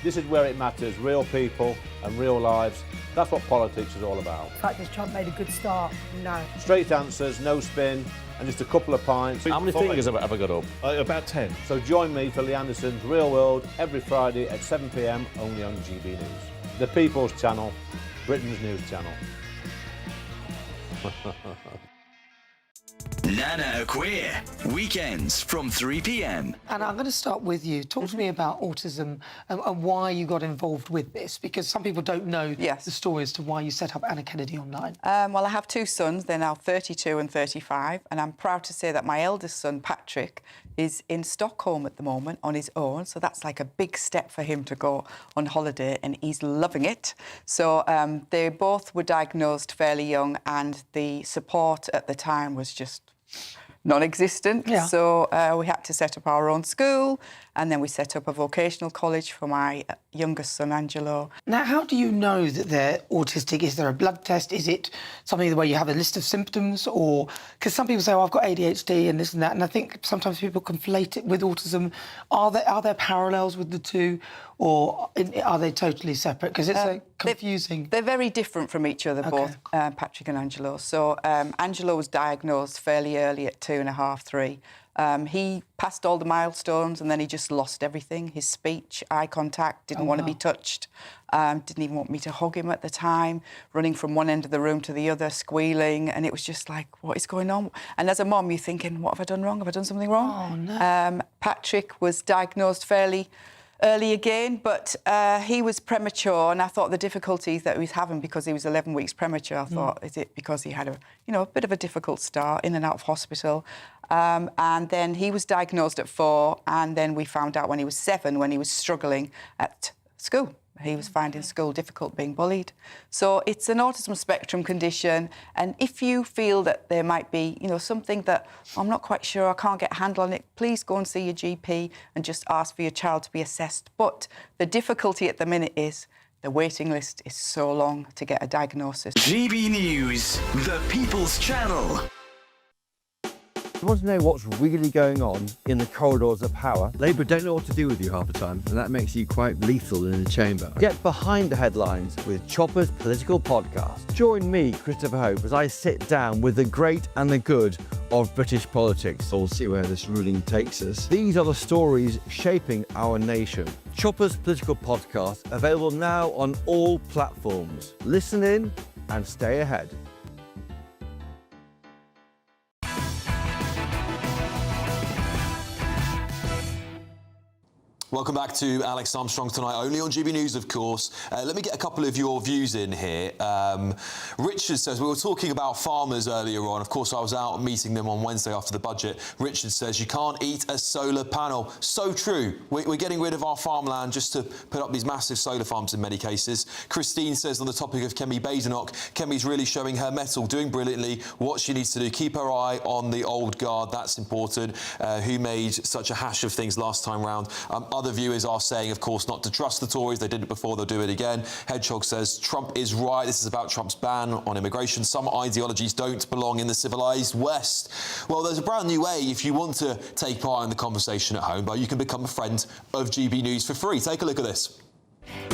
This is where it matters, real people and real lives. That's what politics is all about. In fact, has Trump made a good start? No. Straight answers, no spin, and just a couple of pints. How many fingers have I got up? About 10. So join me for Lee Anderson's Real World every Friday at 7 p.m, only on GB News. The People's Channel, Britain's news channel. Nana Queer, weekends from 3 p.m. And I'm going to start with you. Talk to me about autism and why you got involved with this, because some people don't know the story as to why you set up Anna Kennedy Online. Well, I have two sons. They're now 32 and 35, and I'm proud to say that my eldest son, Patrick, is in Stockholm at the moment on his own, so that's like a big step for him to go on holiday, and he's loving it. So they both were diagnosed fairly young, and the support at the time was just non-existent. Yeah. So we had to set up our own school, and then we set up a vocational college for my youngest son, Angelo. Now, how do you know that they're autistic? Is there a blood test? Is it something where you have a list of symptoms? Or because some people say, oh, I've got ADHD and this and that, and I think sometimes people conflate it with autism. Are there parallels with the two, or are they totally separate? Because it's confusing. They're very different from each other, both Patrick and Angelo. So Angelo was diagnosed fairly early at 2.5, 3. He passed all the milestones and then he just lost everything. His speech, eye contact, didn't want to be touched, didn't even want me to hug him at the time, running from one end of the room to the other, squealing, and it was just like, what is going on? And as a mum, you're thinking, what have I done wrong? Have I done something wrong? Oh, no. Patrick was diagnosed fairly early again, but he was premature, and I thought the difficulties that he was having because he was 11 weeks premature, I thought, is it because he had a bit of a difficult start, in and out of hospital. And then he was diagnosed at 4, and then we found out when he was 7, when he was struggling at school. He was finding school difficult, being bullied. So it's an autism spectrum condition, and if you feel that there might be, something that I'm not quite sure, I can't get a handle on it, please go and see your GP and just ask for your child to be assessed. But the difficulty at the minute is the waiting list is so long to get a diagnosis. GB News, the People's Channel. You want to know what's really going on in the corridors of power? Labour don't know what to do with you half the time, and that makes you quite lethal in the chamber. Get behind the headlines with Chopper's Political Podcast. Join me, Christopher Hope, as I sit down with the great and the good of British politics. We'll see where this ruling takes us. These are the stories shaping our nation. Chopper's Political Podcast, available now on all platforms. Listen in and stay ahead. Welcome back to Alex Armstrong Tonight, only on GB News, of course. Let me get a couple of your views in here. Richard says, we were talking about farmers earlier on. Of course, I was out meeting them on Wednesday after the budget. Richard says, you can't eat a solar panel. So true. We're getting rid of our farmland just to put up these massive solar farms in many cases. Christine says, on the topic of Kemi Badenoch, Kemi's really showing her mettle, doing brilliantly what she needs to do. Keep her eye on the old guard. That's important. Who made such a hash of things last time round. Other viewers are saying, of course, not to trust the Tories. They did it before, they'll do it again. Hedgehog says, Trump is right. This is about Trump's ban on immigration. Some ideologies don't belong in the civilised West. Well, there's a brand new way if you want to take part in the conversation at home, but you can become a friend of GB News for free. Take a look at this.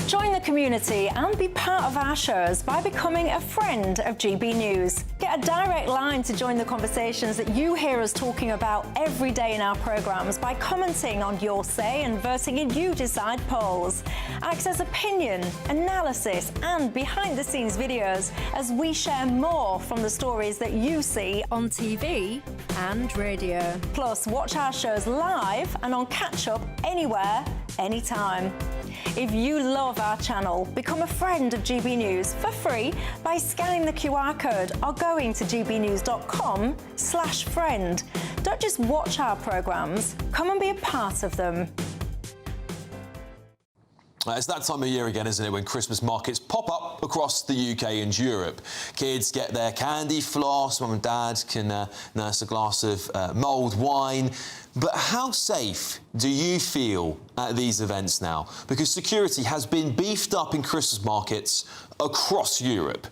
Join the community and be part of our shows by becoming a friend of GB News. Get a direct line to join the conversations that you hear us talking about every day in our programmes by commenting on your say and voting in You Decide polls. Access opinion, analysis and behind-the-scenes videos as we share more from the stories that you see on TV and radio. Plus, watch our shows live and on catch-up anywhere, anytime. If you love our channel, become a friend of GB News for free by scanning the QR code or going to gbnews.com/friend. Don't just watch our programmes, come and be a part of them. It's that time of year again, isn't it, when Christmas markets pop up across the UK and Europe. Kids get their candy floss, mum and dad can nurse a glass of mulled wine. But how safe do you feel at these events now? Because security has been beefed up in Christmas markets across Europe.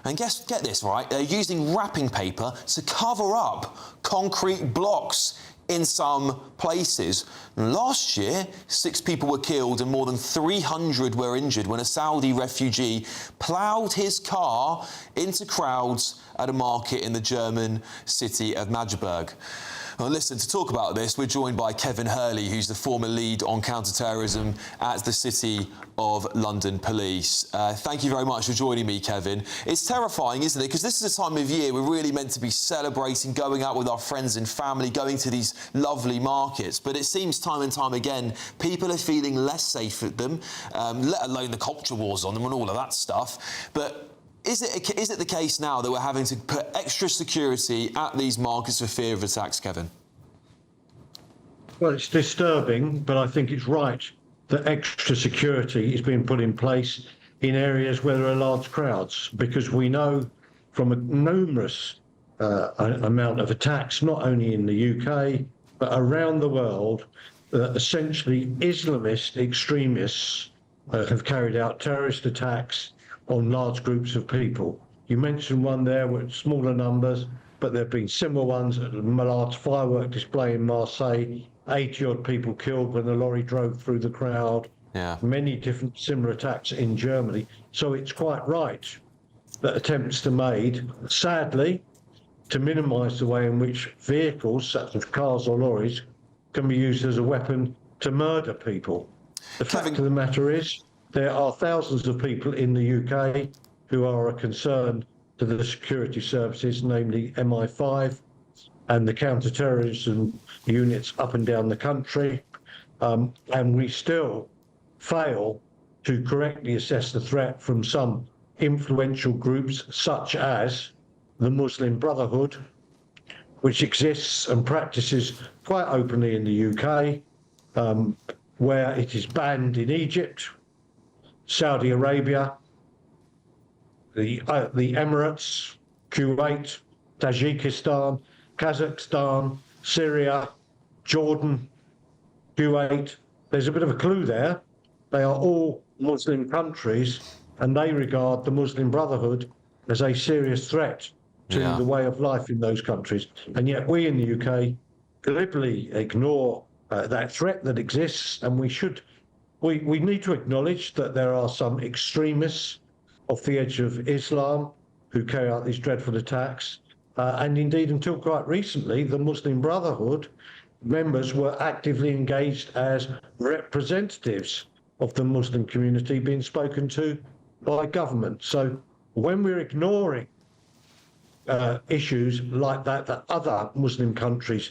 And get this, right? They're using wrapping paper to cover up concrete blocks in some places. Last year, 6 people were killed and more than 300 were injured when a Saudi refugee ploughed his car into crowds at a market in the German city of Magdeburg. Well, listen, to talk about this, we're joined by Kevin Hurley, who's the former lead on counter-terrorism at the City of London Police. Thank you very much for joining me, Kevin. It's terrifying, isn't it? Because this is a time of year we're really meant to be celebrating, going out with our friends and family, going to these lovely markets. But it seems time and time again, people are feeling less safe at them, let alone the culture wars on them and all of that stuff. But is it the case now that we're having to put extra security at these markets for fear of attacks, Kevin? Well, it's disturbing, but I think it's right that extra security is being put in place in areas where there are large crowds, because we know from a numerous amount of attacks, not only in the UK, but around the world, that essentially Islamist extremists have carried out terrorist attacks on large groups of people. You mentioned one there with smaller numbers, but there have been similar ones at a large firework display in Marseille, 80-odd people killed when the lorry drove through the crowd. Yeah. Many different similar attacks in Germany. So it's quite right that attempts are made, sadly, to minimise the way in which vehicles, such as cars or lorries, can be used as a weapon to murder people. The fact of the matter is, there are thousands of people in the UK who are a concern to the security services, namely MI5 and the counter-terrorism units up and down the country, and we still fail to correctly assess the threat from some influential groups such as the Muslim Brotherhood, which exists and practices quite openly in the UK, where it is banned in Egypt, Saudi Arabia, the Emirates, Kuwait, Tajikistan, Kazakhstan, Syria, Jordan, Kuwait. There's a bit of a clue there. They are all Muslim countries, and they regard the Muslim Brotherhood as a serious threat to the way of life in those countries. And yet we in the UK deliberately ignore that threat that exists, and we need to acknowledge that there are some extremists off the edge of Islam who carry out these dreadful attacks. And indeed, until quite recently, the Muslim Brotherhood members were actively engaged as representatives of the Muslim community being spoken to by government. So when we're ignoring issues like that other Muslim countries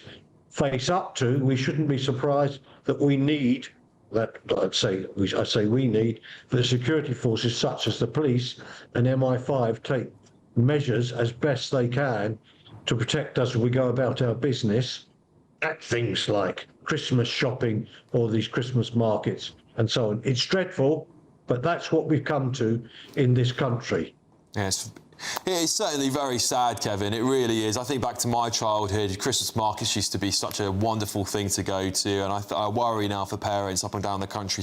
face up to, we shouldn't be surprised that we need I say we need the security forces such as the police and MI5 take measures as best they can to protect us as we go about our business at things like Christmas shopping or these Christmas markets and so on. It's dreadful, but that's what we've come to in this country. Yes. It's certainly very sad, Kevin. It really is. I think back to my childhood, Christmas markets used to be such a wonderful thing to go to, and I worry now for parents up and down the country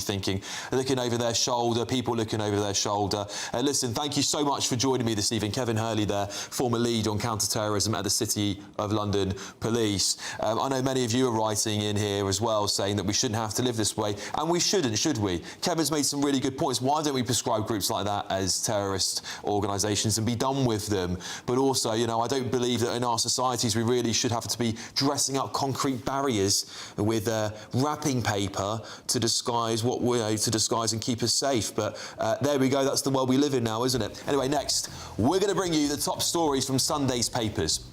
looking over their shoulder, people looking over their shoulder. Listen, thank you so much for joining me this evening. Kevin Hurley there, former lead on counter-terrorism at the City of London Police. I know many of you are writing in here as well, saying that we shouldn't have to live this way, and we shouldn't, should we? Kevin's made some really good points. Why don't we prescribe groups like that as terrorist organisations and be done with them? But also, I don't believe that in our societies we really should have to be dressing up concrete barriers with wrapping paper to disguise and keep us safe. But there we go. That's the world we live in now, isn't it? Anyway, next we're going to bring you the top stories from Sunday's papers.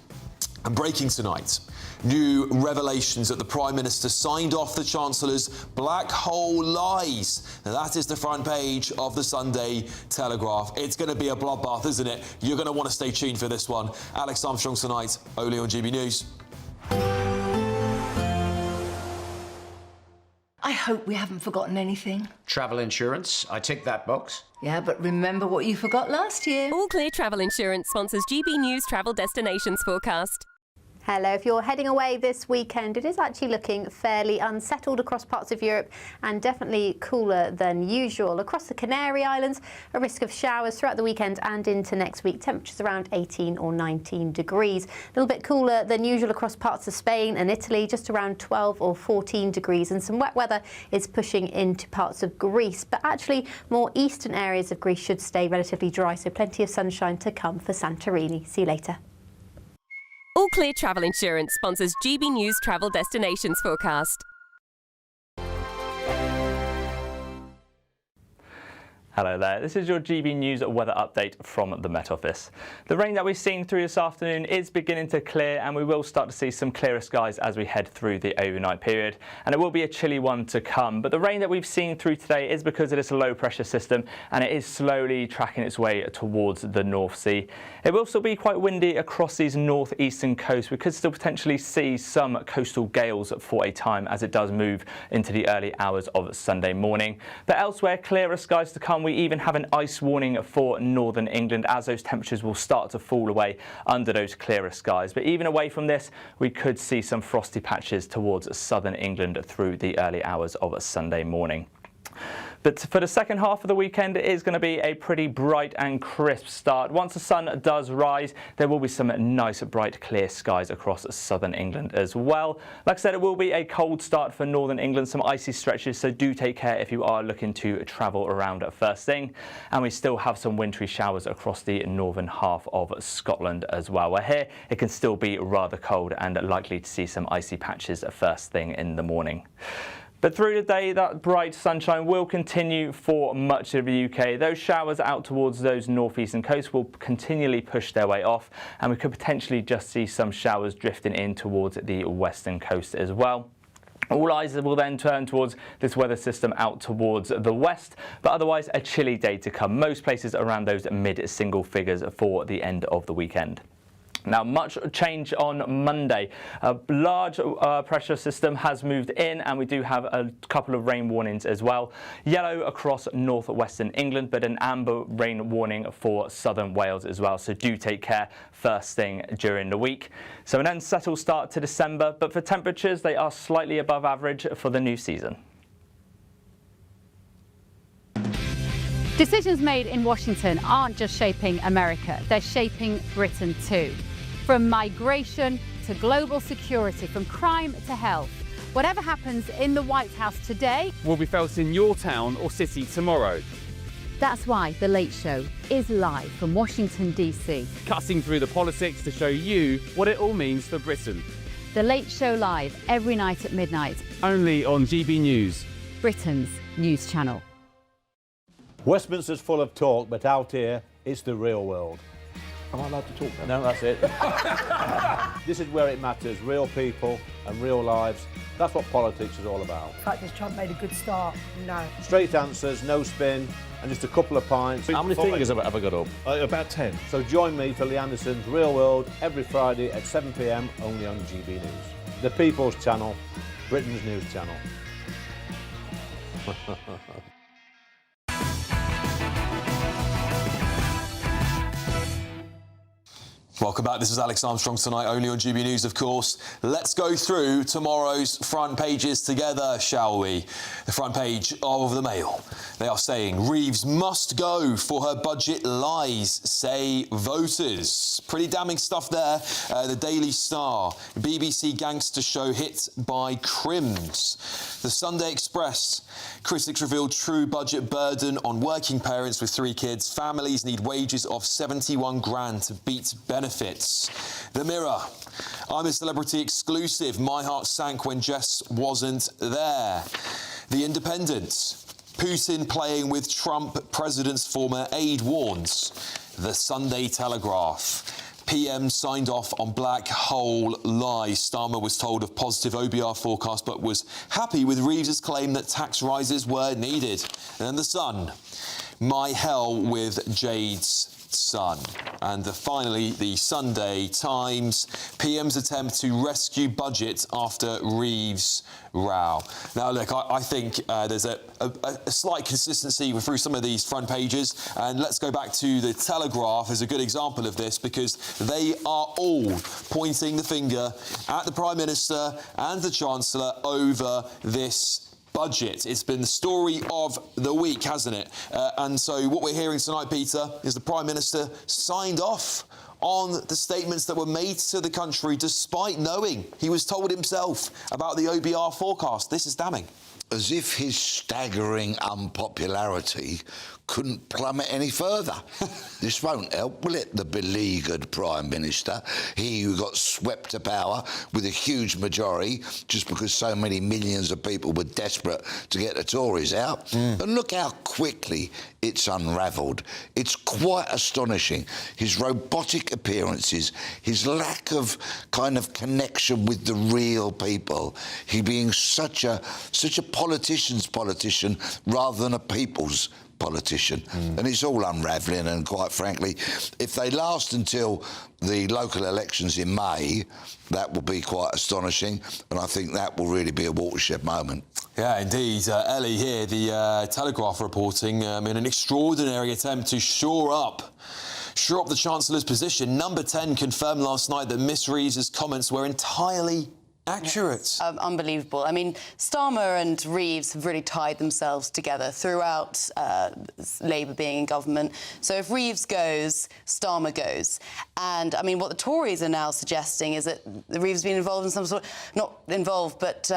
And breaking tonight, new revelations that the Prime Minister signed off the Chancellor's black hole lies. Now, that is the front page of the Sunday Telegraph. It's going to be a bloodbath, isn't it? You're going to want to stay tuned for this one. Alex Armstrong tonight, only on GB News. I hope we haven't forgotten anything. Travel insurance, I tick that box. Yeah, but remember what you forgot last year. All Clear Travel Insurance sponsors GB News Travel Destinations Forecast. Hello, if you're heading away this weekend, it is actually looking fairly unsettled across parts of Europe and definitely cooler than usual. Across the Canary Islands, a risk of showers throughout the weekend and into next week. Temperatures around 18 or 19 degrees. A little bit cooler than usual across parts of Spain and Italy, just around 12 or 14 degrees. And some wet weather is pushing into parts of Greece. But actually, more eastern areas of Greece should stay relatively dry, so plenty of sunshine to come for Santorini. See you later. All Clear Travel Insurance sponsors GB News Travel Destinations Forecast. Hello there, this is your GB News weather update from the Met Office. The rain that we've seen through this afternoon is beginning to clear, and we will start to see some clearer skies as we head through the overnight period. And it will be a chilly one to come, but the rain that we've seen through today is because of this low pressure system, and it is slowly tracking its way towards the North Sea. It will still be quite windy across these northeastern coasts. We could still potentially see some coastal gales for a time as it does move into the early hours of Sunday morning. But elsewhere, clearer skies to come. We even have an ice warning for northern England as those temperatures will start to fall away under those clearer skies. But even away from this, we could see some frosty patches towards southern England through the early hours of Sunday morning. But for the second half of the weekend, it is going to be a pretty bright and crisp start. Once the sun does rise, there will be some nice, bright, clear skies across southern England as well. Like I said, it will be a cold start for northern England, some icy stretches, so do take care if you are looking to travel around at first thing. And we still have some wintry showers across the northern half of Scotland as well. Where here, it can still be rather cold and likely to see some icy patches at first thing in the morning. But through the day, that bright sunshine will continue for much of the UK. Those showers out towards those northeastern coasts will continually push their way off, and we could potentially just see some showers drifting in towards the western coast as well. All eyes will then turn towards this weather system out towards the west, but otherwise a chilly day to come. Most places around those mid-single figures for the end of the weekend. Now, much change on Monday. A large pressure system has moved in, and we do have a couple of rain warnings as well. Yellow across northwestern England, but an amber rain warning for southern Wales as well. So do take care first thing during the week. So an unsettled start to December, but for temperatures, they are slightly above average for the new season. Decisions made in Washington aren't just shaping America, they're shaping Britain too. From migration to global security, from crime to health. Whatever happens in the White House today will be felt in your town or city tomorrow. That's why The Late Show is live from Washington, D.C. Cutting through the politics to show you what it all means for Britain. The Late Show live every night at midnight. Only on GB News, Britain's news channel. Westminster's full of talk, but out here, it's the real world. Am I allowed to talk now? No, that's it. This is where it matters, real people and real lives. That's what politics is all about. In fact, has Trump made a good start? No. Straight answers, no spin, and just a couple of pints. How many fingers have I got up? About 10. So join me for Lee Anderson's Real World every Friday at 7 p.m. only on GB News. The People's Channel, Britain's news channel. Welcome back. This is Alex Armstrong tonight, only on GB News, of course. Let's go through tomorrow's front pages together, shall we? The front page of the Mail. They are saying Reeves must go for her budget lies, say voters. Pretty damning stuff there. The Daily Star, BBC gangster show hit by Crims. The Sunday Express, critics revealed true budget burden on working parents with 3 kids. Families need wages of 71 grand to beat benefits. The Mirror, I'm a Celebrity exclusive. My heart sank when Jess wasn't there. The Independent, Putin playing with Trump president's former aide warns. The Sunday Telegraph, PM signed off on black hole lies. Starmer was told of positive OBR forecast, but was happy with Reeves's claim that tax rises were needed. And then The Sun, my hell with Jade's son. And finally, the Sunday Times, PM's attempt to rescue budget after Reeves' row. Now, look, I think there's a slight consistency through some of these front pages, and let's go back to the Telegraph as a good example of this, because they are all pointing the finger at the Prime Minister and the Chancellor over this budget. It's been the story of the week, hasn't it? And so what we're hearing tonight, Peter, is the Prime Minister signed off on the statements that were made to the country despite knowing he was told himself about the OBR forecast. This is damning. As if his staggering unpopularity couldn't plummet any further. This won't help, will it? The beleaguered Prime Minister, he who got swept to power with a huge majority just because so many millions of people were desperate to get the Tories out. And look how quickly it's unravelled. It's quite astonishing. His robotic appearances, his lack of kind of connection with the real people, he being such a politician's politician rather than a people's politician. And it's all unravelling, and quite frankly, if they last until the local elections in May, that will be quite astonishing, and I think that will really be a watershed moment. Yeah, indeed. Ellie here, the Telegraph reporting in an extraordinary attempt to shore up the Chancellor's position. Number 10 confirmed last night that Miss Reeves's comments were entirely accurate. Unbelievable. I mean, Starmer and Reeves have really tied themselves together throughout Labour being in government. So if Reeves goes, Starmer goes. And, I mean, what the Tories are now suggesting is that Reeves has been involved in some sort of... Not involved, but...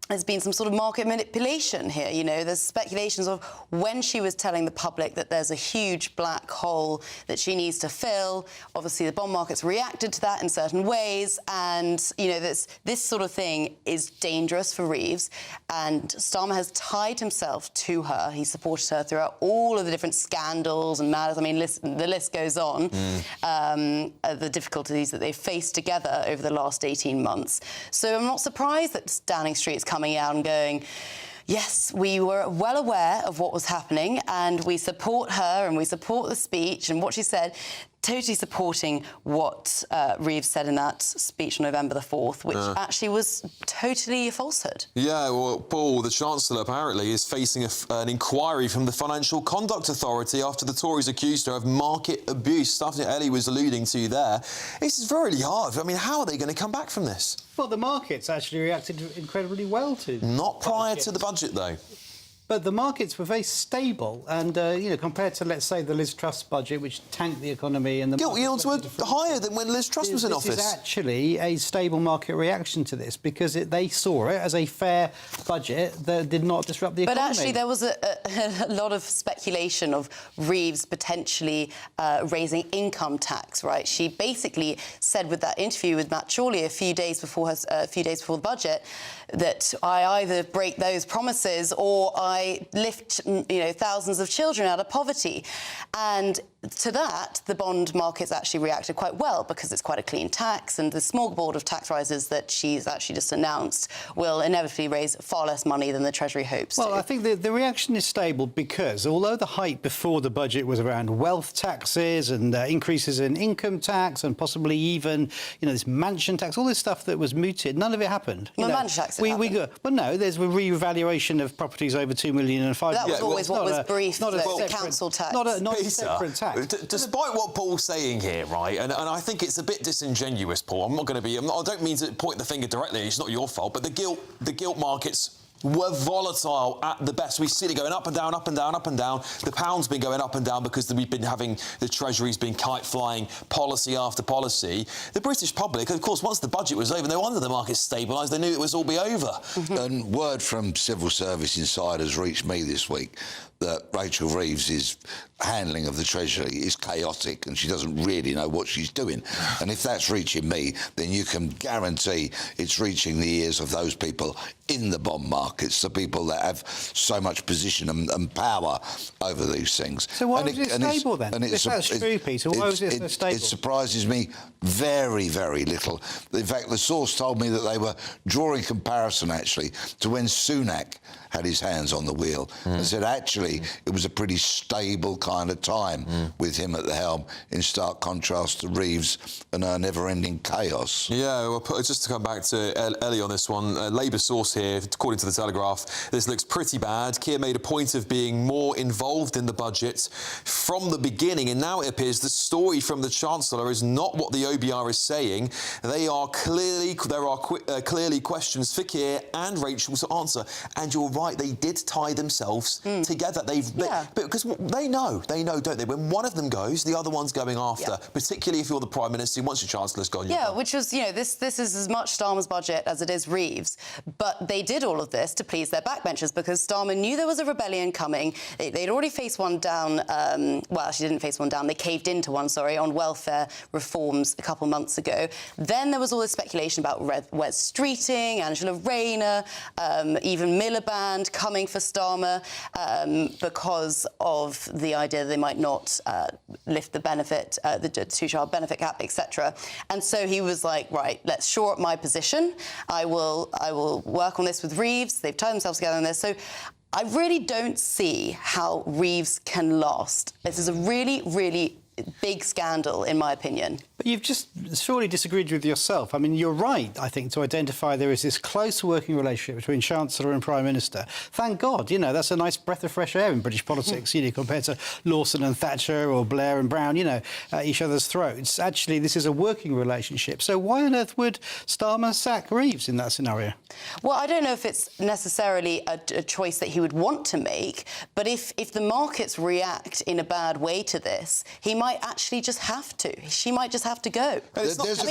there's been some sort of market manipulation here. You know, there's speculations of when she was telling the public that there's a huge black hole that she needs to fill. Obviously, the bond market's reacted to that in certain ways. And, you know, this sort of thing is dangerous for Reeves. And Starmer has tied himself to her. He supported her throughout all of the different scandals and matters. I mean, the list goes on. The difficulties that they've faced together over the last 18 months. So I'm not surprised that Downing Street's coming out and going, yes, we were well aware of what was happening and we support her and we support the speech and what she said, totally supporting what Reeves said in that speech on November the 4th, which actually was totally a falsehood. Yeah, well, Paul, the Chancellor apparently is facing an inquiry from the Financial Conduct Authority after the Tories accused her of market abuse, stuff that Ellie was alluding to there. This is really hard. I mean, how are they going to come back from this? Well, the markets actually reacted incredibly well to... Not prior to the budget, though. But the markets were very stable, and you know, compared to, let's say, the Liz Truss budget, which tanked the economy, and the gilt yields were higher than when Liz Truss was in office. This is actually a stable market reaction to this because they saw it as a fair budget that did not disrupt the economy. But actually, there was a lot of speculation of Reeves potentially raising income tax. Right? She basically said with that interview with Matt Chorley a few days before the budget that I either break those promises or I lift, you know, thousands of children out of poverty. And to that, the bond markets actually reacted quite well because it's quite a clean tax, and the smorgasbord of tax rises that she's actually just announced will inevitably raise far less money than the Treasury hopes. Well, I think the reaction is stable because although the hype before the budget was around wealth taxes and increases in income tax and possibly even, you know, this mansion tax, all this stuff that was mooted, none of it happened. Well, mansion tax happened. Well, no, there's a re-evaluation of properties over $2 million and $5 million. That was always what was briefed, the council tax. Not a separate tax. Despite what Paul's saying here, right, and I think it's a bit disingenuous, Paul. I don't mean to point the finger directly. It's not your fault, but the gilt markets were volatile at the best. We see it going up and down, up and down, up and down. The pound's been going up and down because we've been having the Treasury's been kite-flying policy after policy. The British public, of course, once the budget was over, no wonder the market stabilised. They knew it was all be over. And word from civil service insiders reached me this week that Rachel Reeves is handling of the Treasury is chaotic and she doesn't really know what she's doing. And if that's reaching me, then you can guarantee it's reaching the ears of those people in the bond markets, the people that have so much position and power over these things. So why was it stable then? If that's true, Peter, why was it so stable? It surprises me very, very little. In fact, the source told me that they were drawing comparison, actually, to when Sunak had his hands on the wheel and said, actually, it was a pretty stable kind of time with him at the helm, in stark contrast to Reeves and her never-ending chaos. Yeah, well, just to come back to Ellie on this one, Labour source here, according to the Telegraph, this looks pretty bad. Keir made a point of being more involved in the budget from the beginning, and now it appears the story from the Chancellor is not what the OBR is saying. There are clearly questions for Keir and Rachel to answer, and you're right, they did tie themselves together. Because they know, don't they? When one of them goes, the other one's going after, particularly if you're the Prime Minister. Once your Chancellor's gone, which was, this is as much Starmer's budget as it is Reeves. But they did all of this to please their backbenchers because Starmer knew there was a rebellion coming. They'd already faced one down, well, she didn't face one down, they caved into one, sorry, on welfare reforms a couple months ago. Then there was all this speculation about Wes Streeting, Angela Rayner, even Miliband coming for Starmer because of the idea that they might not lift the benefit, the two-child benefit cap, etc. And so he was like, right, let's shore up my position. I will work on this with Reeves. They've tied themselves together on this. So I really don't see how Reeves can last. This is a really, really big scandal, in my opinion. But you've just surely disagreed with yourself. I mean, you're right, I think, to identify there is this close working relationship between Chancellor and Prime Minister. Thank God, that's a nice breath of fresh air in British politics, compared to Lawson and Thatcher or Blair and Brown, at each other's throats. Actually, this is a working relationship. So why on earth would Starmer sack Reeves in that scenario? Well, I don't know if it's necessarily a choice that he would want to make, but if the markets react in a bad way to this, he might actually just have to. She might just have to go. Can I just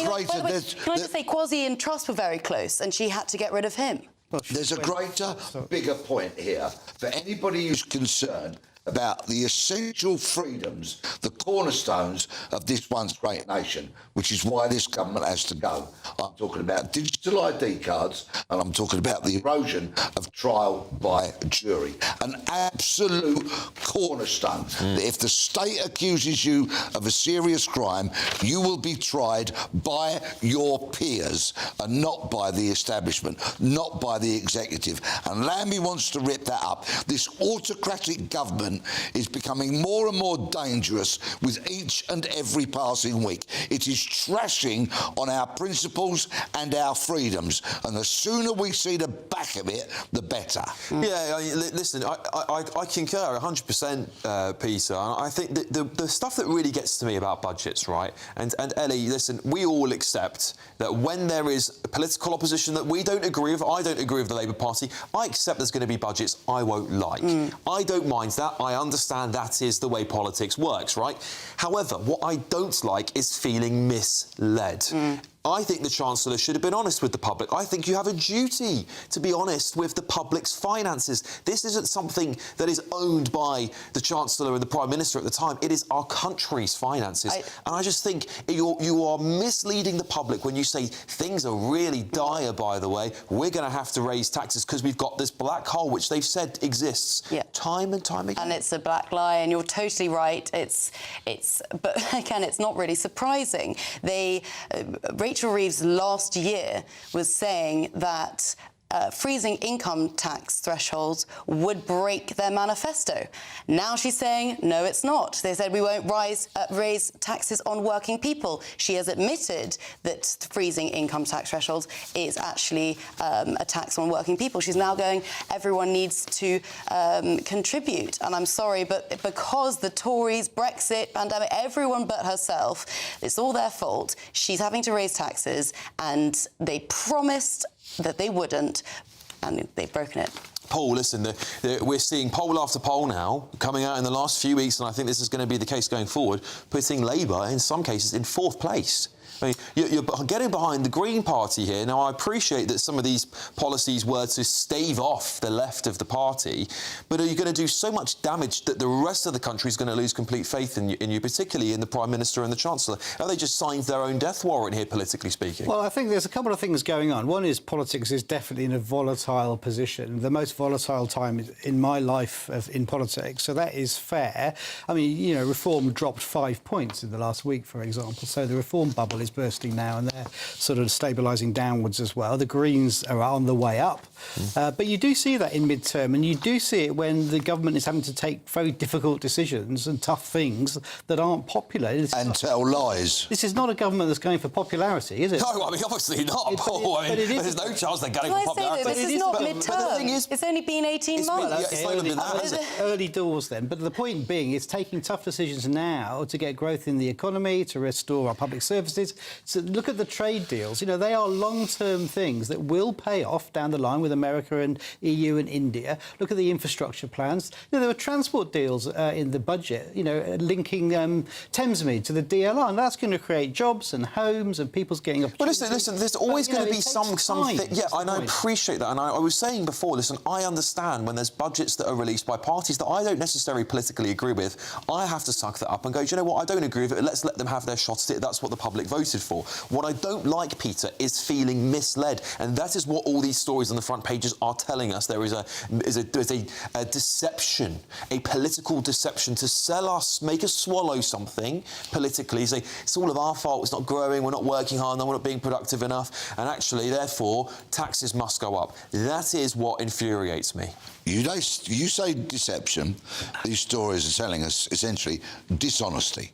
say, Kwasi and Truss were very close, and she had to get rid of him. There's a greater, bigger point here for anybody who's concerned about the essential freedoms, the cornerstones of this once great nation, which is why this government has to go. I'm talking about digital ID cards, and I'm talking about the erosion of trial by jury. An absolute cornerstone. That if the state accuses you of a serious crime, you will be tried by your peers and not by the establishment, not by the executive. And Lambie wants to rip that up. This autocratic government is becoming more and more dangerous with each and every passing week. It is trashing on our principles and our freedoms, and the sooner we see the back of it, the better. Yeah, listen, I concur 100%, Peter. I think the stuff that really gets to me about budgets, right, and Ellie, listen, we all accept that when there is political opposition that we don't agree with, I don't agree with the Labour Party, I accept there's going to be budgets I won't like. I don't mind that. I understand that is the way politics works, right? However, what I don't like is feeling misled. I think the Chancellor should have been honest with the public. I think you have a duty to be honest with the public's finances. This isn't something that is owned by the Chancellor and the Prime Minister at the time. It is our country's finances. And I just think you are misleading the public when you say things are really dire, by the way. We're going to have to raise taxes because we've got this black hole, which they've said exists time and time again. And it's a black lie, and you're totally right. But again, it's not really surprising. Rachel Reeves last year was saying that freezing income tax thresholds would break their manifesto. Now she's saying, no, it's not. They said we won't raise taxes on working people. She has admitted that freezing income tax thresholds is actually a tax on working people. She's now going, everyone needs to contribute. And I'm sorry, but because the Tories, Brexit, pandemic, everyone but herself, it's all their fault. She's having to raise taxes, and they promised that they wouldn't, and they've broken it. Paul, listen, we're seeing poll after poll now coming out in the last few weeks, and I think this is going to be the case going forward, putting Labour, in some cases, in 4th place. I mean, you're getting behind the Green Party here. Now, I appreciate that some of these policies were to stave off the left of the party, but are you going to do so much damage that the rest of the country is going to lose complete faith in you, particularly in the Prime Minister and the Chancellor? Have they just signed their own death warrant here, politically speaking? Well, I think there's a couple of things going on. One is politics is definitely in a volatile position, the most volatile time in my life in politics, so that is fair. I mean, you know, Reform dropped 5 points in the last week, for example, so the Reform bubble is bursting now and they're sort of stabilising downwards as well. The Greens are on the way up. But you do see that in midterm, and you do see it when the government is having to take very difficult decisions and tough things that aren't popular. And tell lies. This is not a government that's going for popularity, is it? No, I mean, obviously not, Paul. I mean, there's no chance they're going for popularity. This is not midterm. But the thing is, it's only been 18 months. It's not even been that, has it? Early doors then. But the point being, it's taking tough decisions now to get growth in the economy, to restore our public services. So look at the trade deals. You know, they are long-term things that will pay off down the line with America and EU and India. Look at the infrastructure plans. You know, there were transport deals in the budget, you know, linking Thamesmead to the DLR, and that's going to create jobs and homes and people's getting opportunities. But listen, there's always going to be something. Yeah, and I appreciate that. And I was saying before, listen, I understand when there's budgets that are released by parties that I don't necessarily politically agree with, I have to suck that up and go, do you know what, I don't agree with it, let's let them have their shot at it. That's what the public voted for. What I don't like, Peter, is feeling misled, and that is what all these stories on the front pages are telling us. There is a deception, a political deception to sell us, make us swallow something politically, say it's all of our fault, it's not growing, we're not working hard enough, we're not being productive enough, and actually, therefore, taxes must go up. That is what infuriates me. You say deception. These stories are telling us, essentially, dishonesty.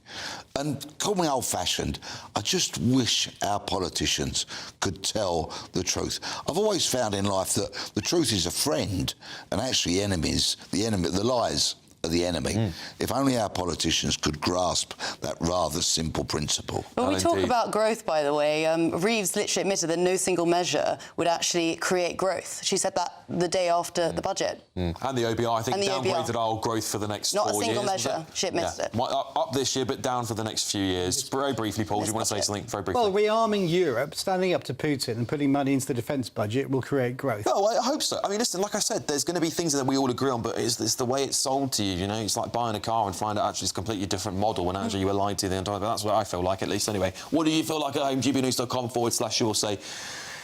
And call me old-fashioned, I just wish our politicians could tell the truth. I've always found in life that the truth is a friend, and actually the lies are the enemy. If only our politicians could grasp that rather simple principle. When we talk about growth, by the way, Reeves literally admitted that no single measure would actually create growth. She said that the day after the budget. And the OBR, I think, downgraded our growth for the next 4 years. Not a single measure. She admits it. Up this year, but down for the next few years. Very briefly, Paul, do you want to say something very briefly? Well, rearming Europe, standing up to Putin and putting money into the defence budget will create growth. No, I hope so. I mean, listen, like I said, there's going to be things that we all agree on, but it's the way it's sold to you, you know? It's like buying a car and find out actually it's a completely different model when actually you were lied to the entire time. That's what I feel like, at least, anyway. What do you feel like at home? gbnews.com/you'll say.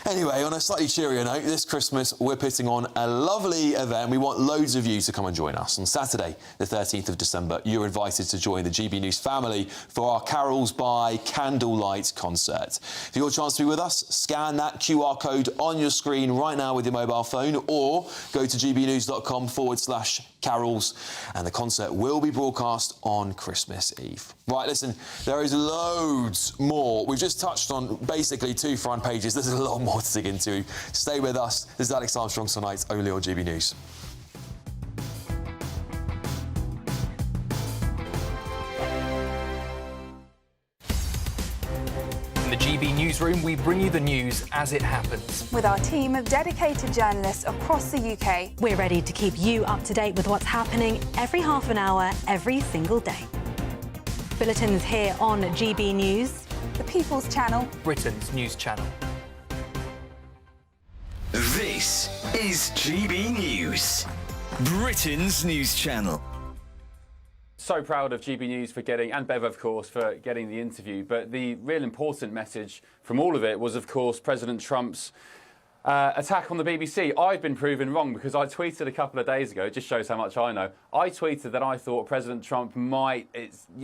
Anyway, on a slightly cheerier note, this Christmas we're putting on a lovely event. We want loads of you to come and join us. On Saturday, the 13th of December, you're invited to join the GB News family for our Carols by Candlelight concert. For your chance to be with us, scan that QR code on your screen right now with your mobile phone, or go to gbnews.com/carols, and the concert will be broadcast on Christmas Eve. Right, listen, there is loads more. We've just touched on basically 2 front pages. There's a lot more to dig into. Stay with us. This is Alex Armstrong tonight, only on GB News. In the GB Newsroom, we bring you the news as it happens. With our team of dedicated journalists across the UK, we're ready to keep you up to date with what's happening every half an hour, every single day. Bulletins here on GB News, the People's Channel, Britain's news channel. This is GB News, Britain's news channel. So proud of GB News for getting, and Bev, of course, for getting the interview. But the real important message from all of it was, of course, President Trump's attack on the BBC. I've been proven wrong because I tweeted a couple of days ago, it just shows how much I know. I tweeted that I thought President Trump might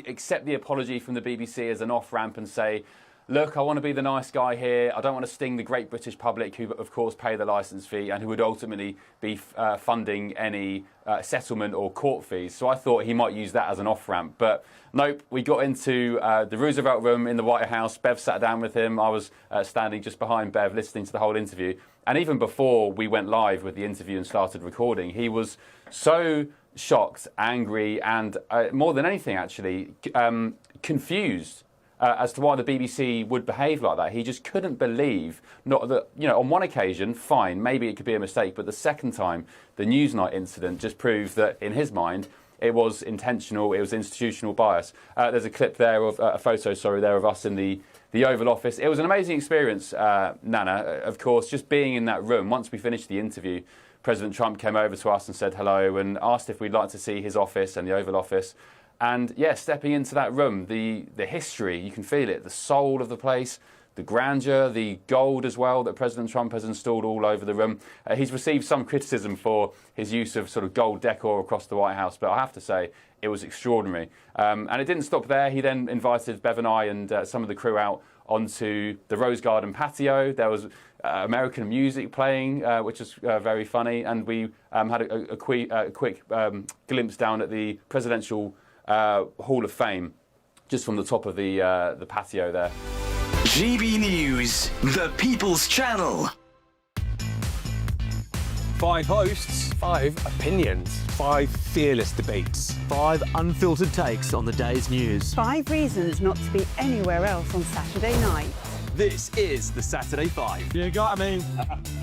accept the apology from the BBC as an off-ramp and say, look, I want to be the nice guy here. I don't want to sting the great British public who, of course, pay the licence fee and who would ultimately be funding any settlement or court fees. So I thought he might use that as an off-ramp. But nope, we got into the Roosevelt room in the White House. Bev sat down with him. I was standing just behind Bev listening to the whole interview. And even before we went live with the interview and started recording, he was so shocked, angry, and more than anything, actually, confused as to why the BBC would behave like that. He just couldn't believe, not that, you know, on one occasion, fine, maybe it could be a mistake, but the second time, the Newsnight incident just proved that, in his mind, it was intentional, it was institutional bias. There's a clip there of, a photo, sorry, there of us in the Oval Office. It was an amazing experience, Nana, of course, just being in that room. Once we finished the interview, President Trump came over to us and said hello and asked if we'd like to see his office and the Oval Office. And yeah, stepping into that room, the history, you can feel it, the soul of the place, the grandeur, the gold as well that President Trump has installed all over the room. He's received some criticism for his use of sort of gold decor across the White House, but I have to say it was extraordinary. And it didn't stop there. He then invited Bev and I and some of the crew out onto the Rose Garden patio. There was American music playing, which was very funny, and we had a quick glimpse down at the Presidential Hall of Fame, just from the top of the patio there. GB News, the People's Channel. 5 hosts, 5 opinions, 5 fearless debates, 5 unfiltered takes on the day's news. 5 reasons not to be anywhere else on Saturday night. This is the Saturday 5. You got me.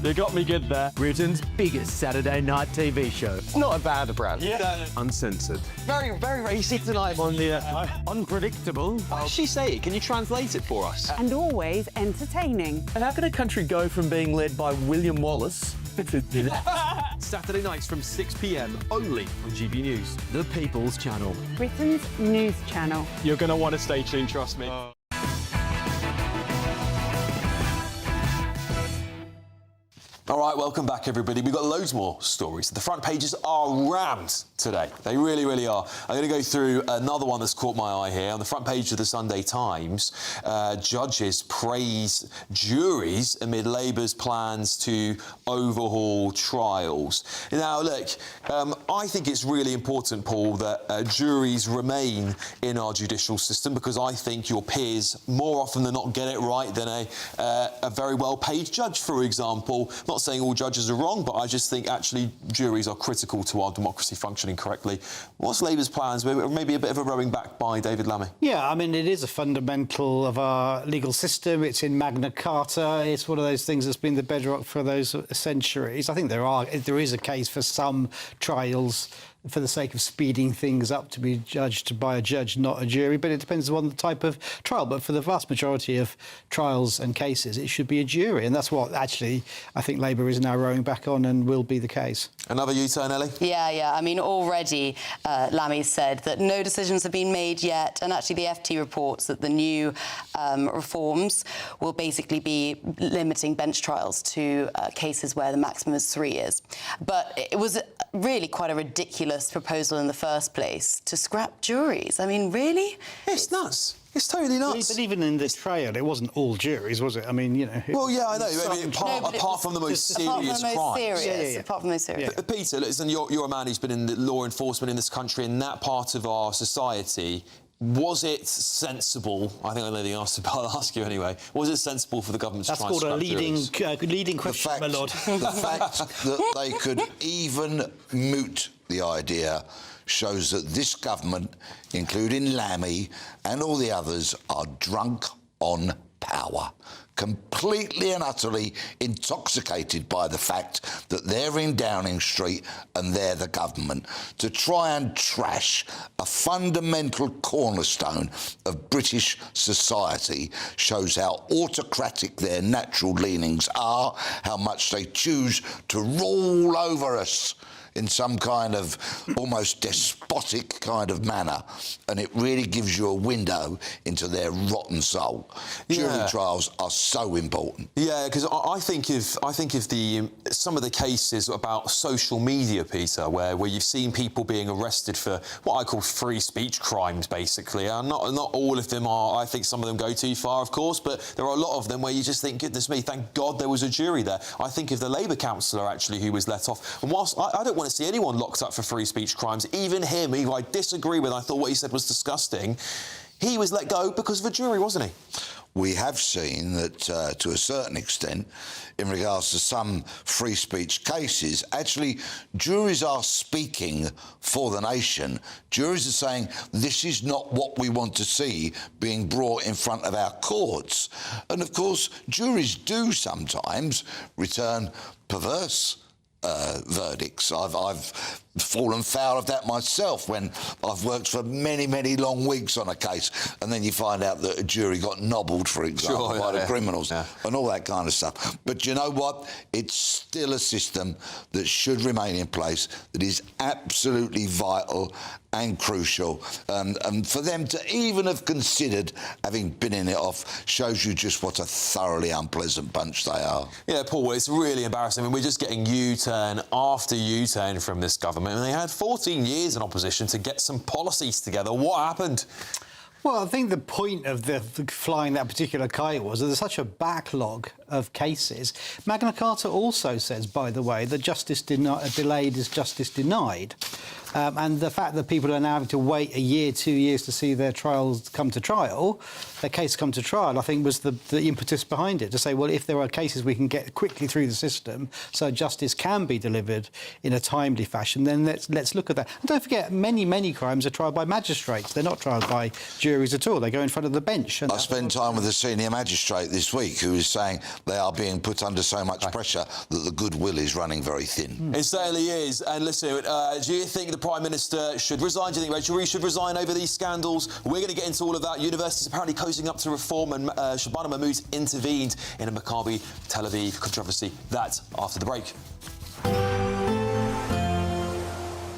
You got me good there. Britain's biggest Saturday night TV show. It's not a bad brand. Yeah. Uncensored. Very, very racy tonight. On the unpredictable. What does she say? Can you translate it for us? And always entertaining. And how can a country go from being led by William Wallace to Saturday nights from 6 p.m. only on GB News, the People's Channel. Britain's news channel. You're going to want to stay tuned, trust me. All right, welcome back, everybody. We've got loads more stories. The front pages are rammed today. They really, really are. I'm going to go through another one that's caught my eye here. On the front page of the Sunday Times, judges praise juries amid Labour's plans to overhaul trials. Now, look, I think it's really important, Paul, that juries remain in our judicial system, because I think your peers more often than not get it right than a very well-paid judge, for example. Not saying all judges are wrong, but I just think actually juries are critical to our democracy functioning correctly. What's Labour's plans? Maybe a bit of a rowing back by David Lammy. Yeah, I mean, it is a fundamental of our legal system. It's in Magna Carta. It's one of those things that's been the bedrock for those centuries. I think there is a case for some trials for the sake of speeding things up to be judged by a judge, not a jury, but it depends on the type of trial. But for the vast majority of trials and cases, it should be a jury, and that's what actually I think Labour is now rowing back on and will be the case. Another U-turn, Ellie? Yeah. I mean, already Lammy said that no decisions have been made yet, and actually the FT reports that the new reforms will basically be limiting bench trials to cases where the maximum is 3 years. But it was really quite a ridiculous proposal in the first place to scrap juries. I mean, really? It's nuts. It's totally nuts. But even in this trial, it wasn't all juries, was it? I mean, you know... Well, yeah, I know. I mean, apart from the most serious crimes. Apart from those serious. Peter, listen, you're a man who's been in the law enforcement in this country, in that part of our society. Was it sensible? I think I know the answer, but I'll ask you anyway. Was it sensible for the government to try and scrap juries? That's called a leading question, my lord. The fact that they could even moot the idea shows that this government, including Lammy and all the others, are drunk on power, completely and utterly intoxicated by the fact that they're in Downing Street and they're the government. To try and trash a fundamental cornerstone of British society shows how autocratic their natural leanings are, how much they choose to rule over us in some kind of almost despotic kind of manner, and it really gives you a window into their rotten soul. Jury trials are so important. Yeah, because I think of some of the cases about social media, Peter, where you've seen people being arrested for what I call free speech crimes, basically. And not all of them are. I think some of them go too far, of course, but there are a lot of them where you just think, goodness me, thank God there was a jury there. I think of the Labour councillor actually who was let off, and whilst I don't want to see anyone locked up for free speech crimes, even him, who I disagree with, I thought what he said was disgusting, he was let go because of a jury, wasn't he? we have seen that to a certain extent, in regards to some free speech cases, actually juries are speaking for the nation. Juries are saying this is not what we want to see being brought in front of our courts. And of course, juries do sometimes return perverse verdicts. I've fallen foul of that myself when I've worked for many, many long weeks on a case, and then you find out that a jury got nobbled, for example, by the criminals and all that kind of stuff. But you know what? It's still a system that should remain in place, that is absolutely vital and crucial. And for them to even have considered having binning it off shows you just what a thoroughly unpleasant bunch they are. Yeah, Paul, it's really embarrassing. I mean, we're just getting U-turn after U-turn from this government. And they had 14 years in opposition to get some policies together. What happened? Well, I think the point of the flying that particular kite was that there's such a backlog of cases. Magna Carta also says, by the way, that justice delayed is justice denied. And the fact that people are now having to wait a year, 2 years to see their trials come to trial, their case come to trial, I think was the impetus behind it, to say, well, if there are cases we can get quickly through the system so justice can be delivered in a timely fashion, then let's look at that. And don't forget, many crimes are tried by magistrates. They're not tried by juries at all. They go in front of the bench. And I spent time with a senior magistrate this week who was saying they are being put under so much pressure that the goodwill is running very thin. It certainly is. And listen, do you think the Prime Minister should resign? Do you think Rachel Reeves should resign over these scandals? We're going to get into all of that. Universities apparently cozying up to reform, and Shabana Mahmood's intervened in a Maccabi Tel Aviv controversy. That's after the break.